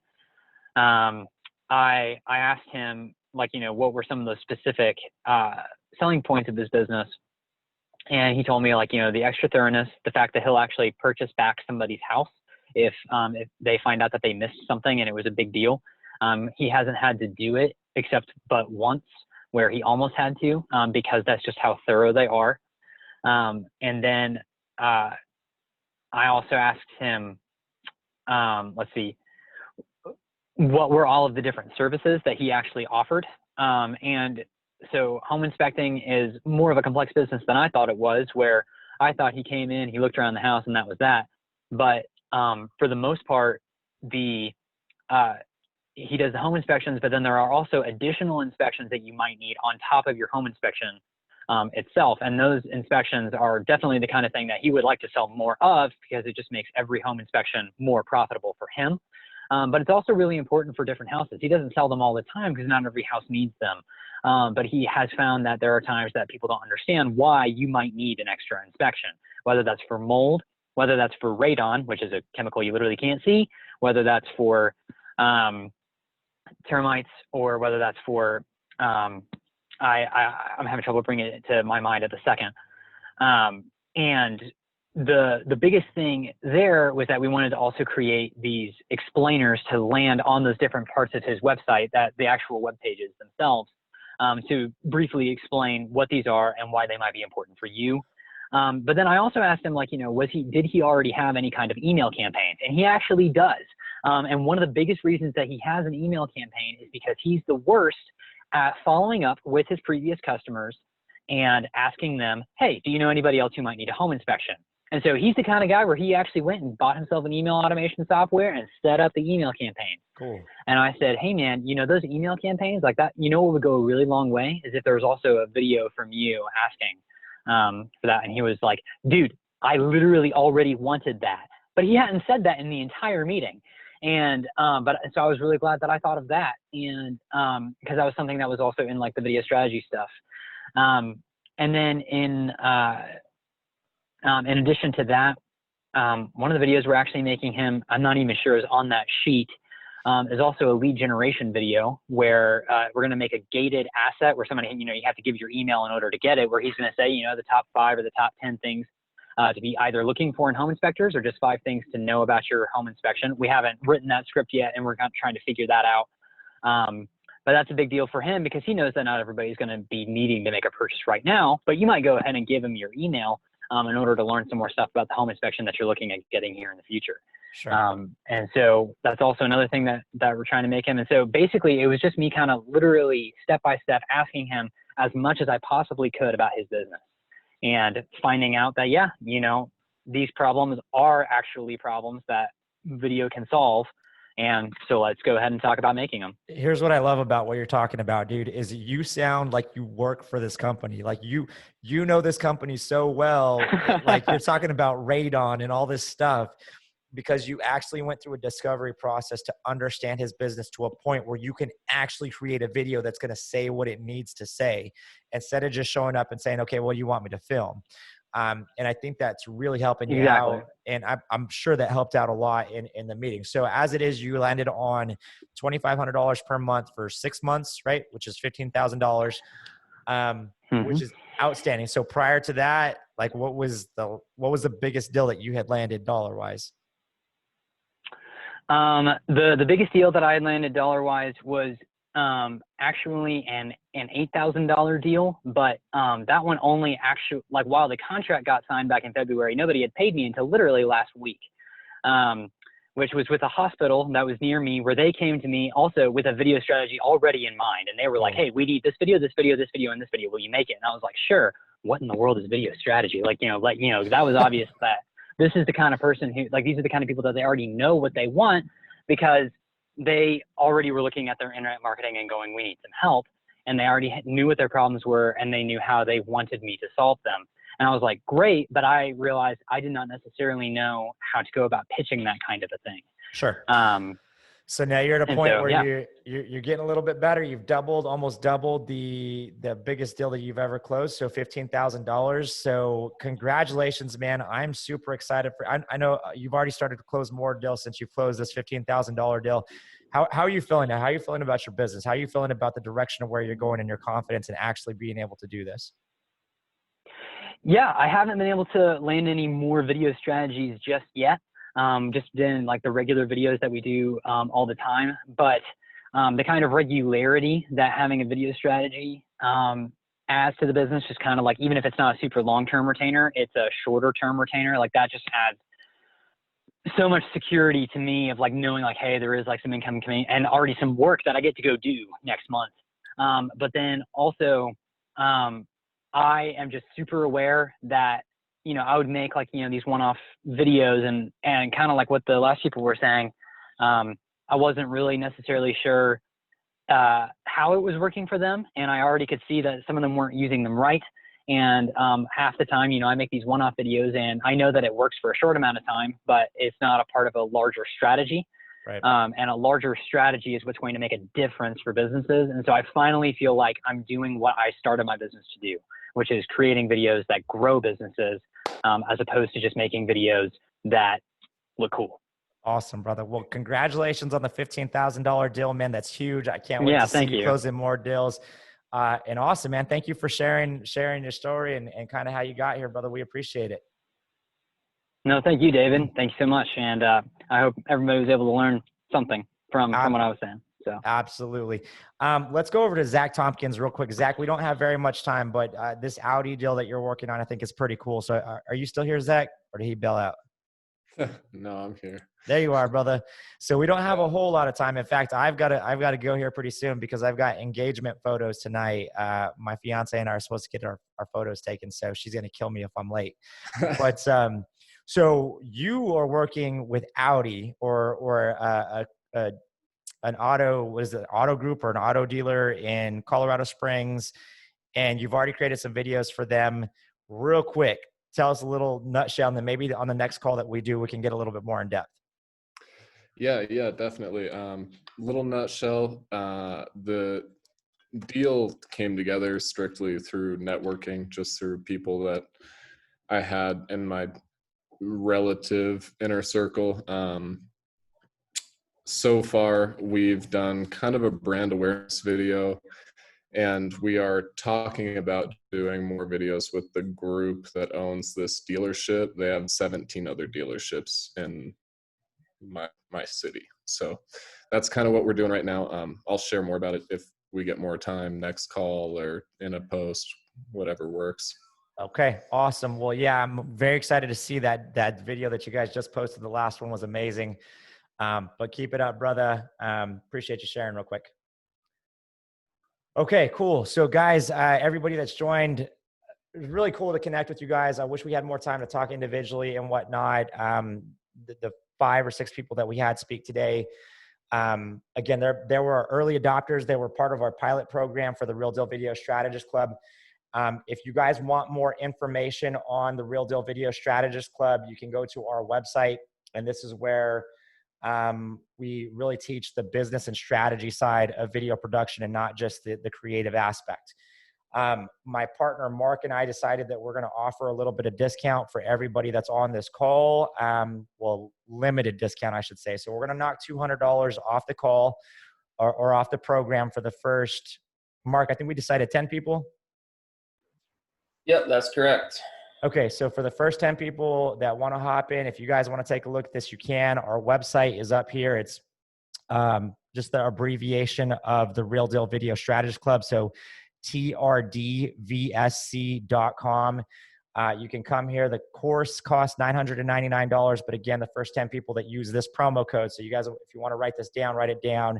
I asked him, like, you know, what were some of the specific selling points of his business, and he told me, like, you know, the extra thoroughness, the fact that he'll actually purchase back somebody's house if they find out that they missed something and it was a big deal. He hasn't had to do it except but once, where he almost had to, because that's just how thorough they are. And then I also asked him, let's see, what were all of the different services that he actually offered. And so home inspecting is more of a complex business than I thought it was, where I thought he came in, he looked around the house, and that was that. But for the most part, he does the home inspections, but then there are also additional inspections that you might need on top of your home inspection itself. And those inspections are definitely the kind of thing that he would like to sell more of, because it just makes every home inspection more profitable for him. But it's also really important for different houses. He doesn't sell them all the time because not every house needs them. But he has found that there are times that people don't understand why you might need an extra inspection, whether that's for mold, whether that's for radon, which is a chemical you literally can't see, whether that's for termites, or whether that's for, I'm having trouble bringing it to my mind at the second. And the biggest thing there was that we wanted to also create these explainers to land on those different parts of his website, that the actual web pages themselves, to briefly explain what these are and why they might be important for you. But then I also asked him, like, you know, did he already have any kind of email campaign? And he actually does. And one of the biggest reasons that he has an email campaign is because he's the worst at following up with his previous customers and asking them, hey, do you know anybody else who might need a home inspection? And so he's the kind of guy where he actually went and bought himself an email automation software and set up the email campaign. Cool. And I said, hey man, you know, those email campaigns like that, you know what would go a really long way is if there was also a video from you asking for that. And he was like, dude, I literally already wanted that. But he hadn't said that in the entire meeting. And so I was really glad that I thought of that. And because that was something that was also in like the video strategy stuff. And then in addition to that, one of the videos we're actually making him, I'm not even sure is on that sheet, is also a lead generation video where we're going to make a gated asset where somebody, you know, you have to give your email in order to get it, where he's going to say, you know, the top 5 or the top 10 things to be either looking for in home inspectors, or just 5 things to know about your home inspection. We haven't written that script yet, and we're trying to figure that out. But that's a big deal for him because he knows that not everybody's going to be needing to make a purchase right now, but you might go ahead and give him your email in order to learn some more stuff about the home inspection that you're looking at getting here in the future. Sure. And so that's also another thing that we're trying to make him. And so basically it was just me kind of literally step by step asking him as much as I possibly could about his business, and finding out that, yeah, you know, these problems are actually problems that video can solve. And so let's go ahead and talk about making them. Here's what I love about what you're talking about, dude, is you sound like you work for this company. Like you know this company so well. Like you're talking about Radon and all this stuff, because you actually went through a discovery process to understand his business to a point where you can actually create a video that's going to say what it needs to say, instead of just showing up and saying, okay, well, you want me to film. And I think that's really helping you out. And I'm sure that helped out a lot in the meeting. So as it is, you landed on $2,500 per month for 6 months, right? Which is $15,000, which is outstanding. So prior to that, like what was the biggest deal that you had landed dollar wise? The biggest deal that I had landed dollar wise was actually an $8,000 deal, but that one only actually, like, while the contract got signed back in February, nobody had paid me until literally last week, which was with a hospital that was near me, where they came to me also with a video strategy already in mind, and they were like, hey, we need this video, this video, this video, and this video, will you make it? And I was like, sure. What in the world is video strategy? Like, that was obvious that this is the kind of person who, like, these are the kind of people that they already know what they want, because they already were looking at their internet marketing and going, we need some help. And they already knew what their problems were, and they knew how they wanted me to solve them. And I was like, great. But I realized I did not necessarily know how to go about pitching that kind of a thing. Sure. So now you're at a point where you're getting a little bit better. You've almost doubled the biggest deal that you've ever closed. So $15,000. So congratulations, man. I'm super excited I know you've already started to close more deals since you've closed this $15,000 deal. How are you feeling now? How are you feeling about your business? How are you feeling about the direction of where you're going and your confidence in actually being able to do this? Yeah, I haven't been able to land any more video strategies just yet. Just been like the regular videos that we do all the time, but the kind of regularity that having a video strategy adds to the business, just kind of like, even if it's not a super long-term retainer, it's a shorter-term retainer. Like, that just adds so much security to me of like knowing like, hey, there is like some income coming and already some work that I get to go do next month. But then also I am just super aware that, I would make like, these one-off videos and kind of like what the last people were saying. I wasn't really necessarily sure how it was working for them. And I already could see that some of them weren't using them right. And half the time, I make these one-off videos, and I know that it works for a short amount of time, but it's not a part of a larger strategy. Right. And a larger strategy is what's going to make a difference for businesses. And so I finally feel like I'm doing what I started my business to do, which is creating videos that grow businesses, as opposed to just making videos that look cool. Awesome, brother. Well, congratulations on the $15,000 deal, man. That's huge. I can't wait to see you closing more deals. And awesome, man. Thank you for sharing your story and kind of how you got here, brother. We appreciate it. No, thank you, David. Thank you so much. And I hope everybody was able to learn something from what I was saying. So absolutely. Let's go over to Zach Tompkins real quick. Zach, we don't have very much time, but this Audi deal that you're working on, I think is pretty cool. So are you still here, Zach, or did he bail out? No, I'm here. There you are, brother. So we don't have a whole lot of time. In fact, I've got to go here pretty soon because I've got engagement photos tonight. My fiance and I are supposed to get our photos taken, so she's going to kill me if I'm late. But so you are working with Audi or an auto group or an auto dealer in Colorado Springs, and you've already created some videos for them. Real quick, tell us a little nutshell, and then maybe on the next call that we do, we can get a little bit more in depth. Yeah, definitely. Little nutshell, the deal came together strictly through networking, just through people that I had in my relative inner circle. So far, we've done kind of a brand awareness video, and we are talking about doing more videos with the group that owns this dealership. They have 17 other dealerships in my city. So that's kind of what we're doing right now. I'll share more about it if we get more time next call or in a post, whatever works. Okay, awesome. Well, yeah, I'm very excited to see that video that you guys just posted. The last one was amazing. But keep it up, brother. Appreciate you sharing real quick. Okay, cool. So guys, everybody that's joined, it was really cool to connect with you guys. I wish we had more time to talk individually and whatnot. The 5 or 6 people that we had speak today, again, there were early adopters. They were part of our pilot program for the Real Deal Video Strategist Club. If you guys want more information on the Real Deal Video Strategist Club, you can go to our website, and this is where we really teach the business and strategy side of video production and not just the creative aspect. My partner Mark and I decided that we're going to offer a little bit of discount for everybody that's on this call. Well, limited discount, I should say. So we're going to knock $200 off the call or off the program for the first, Mark, I think we decided 10 people. Yep, that's correct. Okay, so for the first 10 people that want to hop in, if you guys want to take a look at this, you can. Our website is up here. It's just the abbreviation of the Real Deal Video Strategist Club. So trdvsc.com. You can come here. The course costs $999, but again, the first 10 people that use this promo code. So you guys, if you want to write this down, write it down.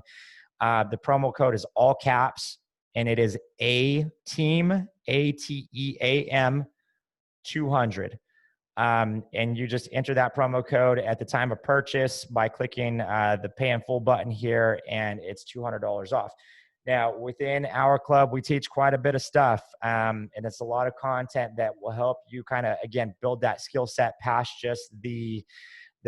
The promo code is all caps, and it is ATEAM, ATEAM 200. And you just enter that promo code at the time of purchase by clicking the pay in full button here, and it's $200 off. Now, within our club, we teach quite a bit of stuff, and it's a lot of content that will help you kind of, again, build that skill set past just the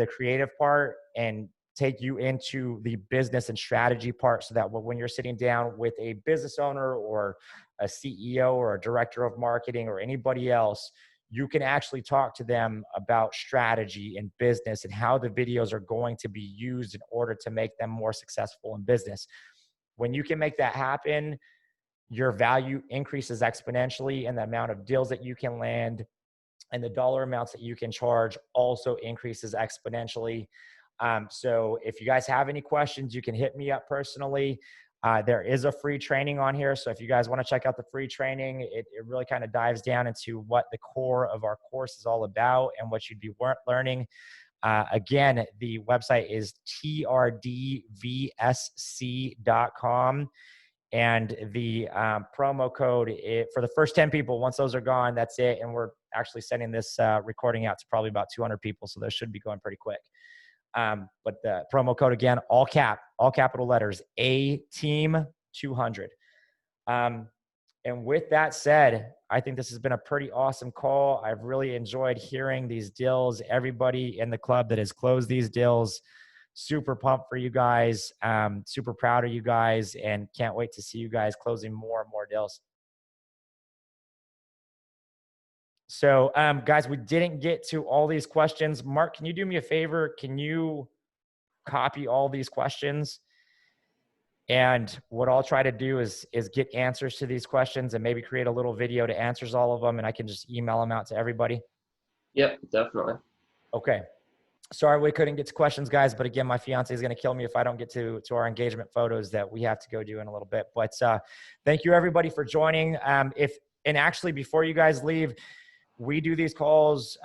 creative part and take you into the business and strategy part, so that when you're sitting down with a business owner or a CEO or a director of marketing or anybody else, you can actually talk to them about strategy and business and how the videos are going to be used in order to make them more successful in business. When you can make that happen, your value increases exponentially, and the amount of deals that you can land and the dollar amounts that you can charge also increases exponentially. So if you guys have any questions, you can hit me up personally. There is a free training on here. So if you guys want to check out the free training, it really kind of dives down into what the core of our course is all about and what you'd be learning. Again, the website is trdvsc.com. And the promo code for the first 10 people, once those are gone, that's it. And we're actually sending this recording out to probably about 200 people. So those should be going pretty quick. But the promo code, again, all capital letters, ATEAM200. And with that said, I think this has been a pretty awesome call. I've really enjoyed hearing these deals. Everybody in the club that has closed these deals, super pumped for you guys. Super proud of you guys, and can't wait to see you guys closing more and more deals. So, guys, we didn't get to all these questions. Mark, can you do me a favor? Can you copy all these questions? And what I'll try to do is get answers to these questions and maybe create a little video to answers all of them, and I can just email them out to everybody. Yep, definitely. Okay. Sorry we couldn't get to questions, guys, but again, my fiance is going to kill me if I don't get to our engagement photos that we have to go do in a little bit. But thank you, everybody, for joining. And actually, before you guys leave, we do these calls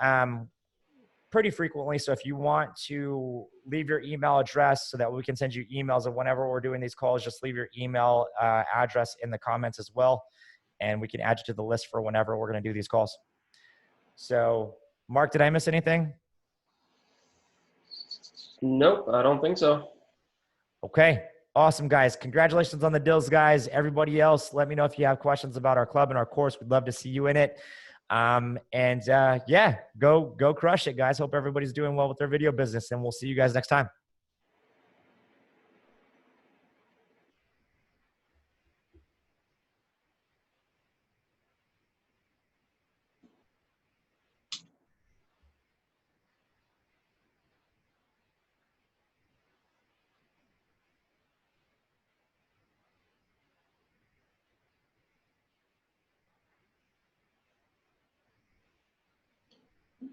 pretty frequently. So if you want to leave your email address so that we can send you emails of whenever we're doing these calls, just leave your email address in the comments as well, and we can add you to the list for whenever we're going to do these calls. So, Mark, did I miss anything? Nope, I don't think so. Okay. Awesome, guys. Congratulations on the deals, guys. Everybody else, let me know if you have questions about our club and our course. We'd love to see you in it. Yeah, go crush it, guys. Hope everybody's doing well with their video business, and we'll see you guys next time.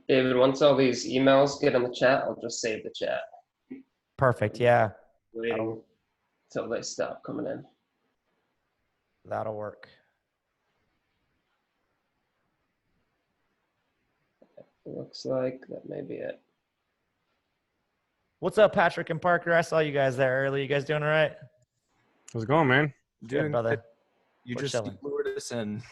David, once all these emails get in the chat, I'll just save the chat. Perfect. Yeah. Waiting until they stop coming in. That'll work. Looks like that may be it. What's up, Patrick and Parker? I saw you guys there early. You guys doing all right? How's it going, man? Good, brother. You We're just chilling. lured us in.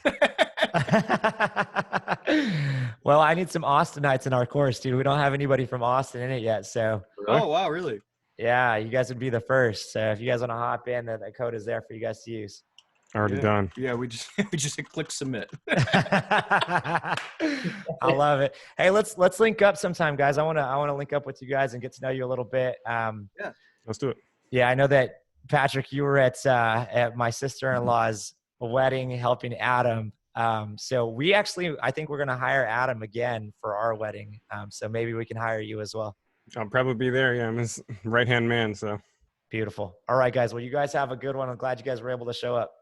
Well, I need some Austinites in our course, dude. We don't have anybody from Austin in it yet. So, Oh, wow, really? yeah, you guys would be the first. So, if you guys want to hop in, the code is there for you guys to use. Already done. Yeah, we just hit click submit. I love it. Hey, let's link up sometime, guys. I want to link up with you guys and get to know you a little bit. Let's do it. Yeah, I know that Patrick, you were at my sister-in-law's wedding helping Adam. So we actually, I think we're going to hire Adam again for our wedding. So maybe we can hire you as well. I'll probably be there. Yeah, I'm his right-hand man. So Beautiful. All right, guys. Well, you guys have a good one. I'm glad you guys were able to show up.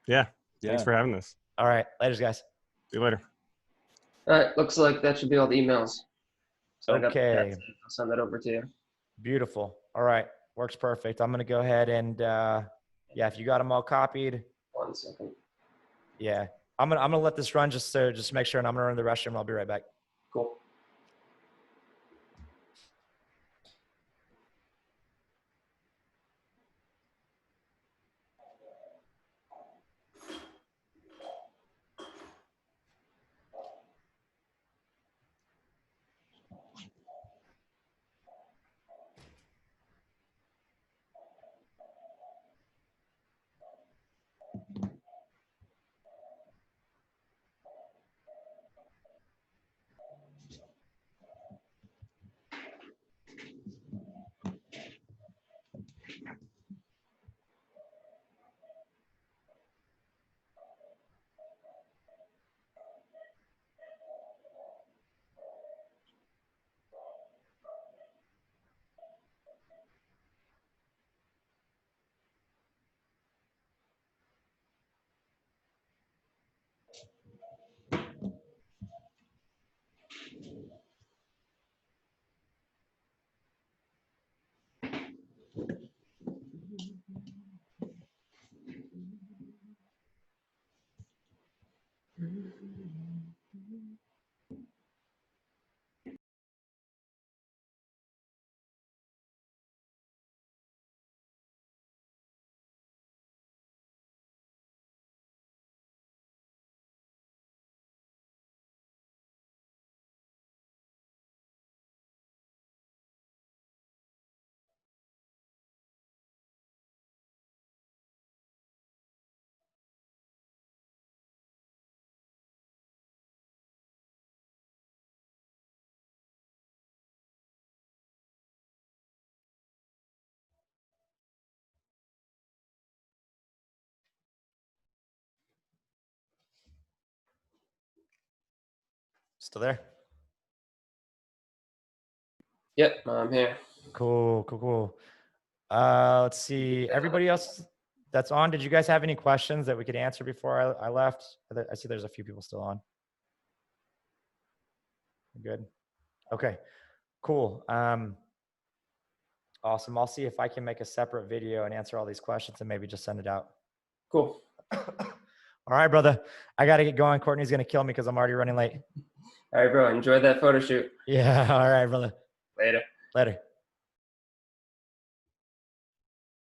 yeah, thanks for having us. All right. Later, guys. See you later. All right, looks like that should be all the emails. So I got Okay. that. I'll send that over to you. Beautiful. All right. Works perfect. I'm going to go ahead and, if you got them all copied. 1 second. Yeah. I'm gonna let this run just to make sure, and I'm gonna run to the restroom. I'll be right back. Cool. Still there? Yep, I'm here. Cool. Let's see. Everybody else that's on, did you guys have any questions that we could answer before I left? I see there's a few people still on. Good. Okay, cool. Awesome. I'll see if I can make a separate video and answer all these questions and maybe just send it out. Cool. All right, brother. I got to get going. Courtney's going to kill me because I'm already running late. All right, bro. Enjoy that photo shoot. Yeah. All right, brother. Later. Later.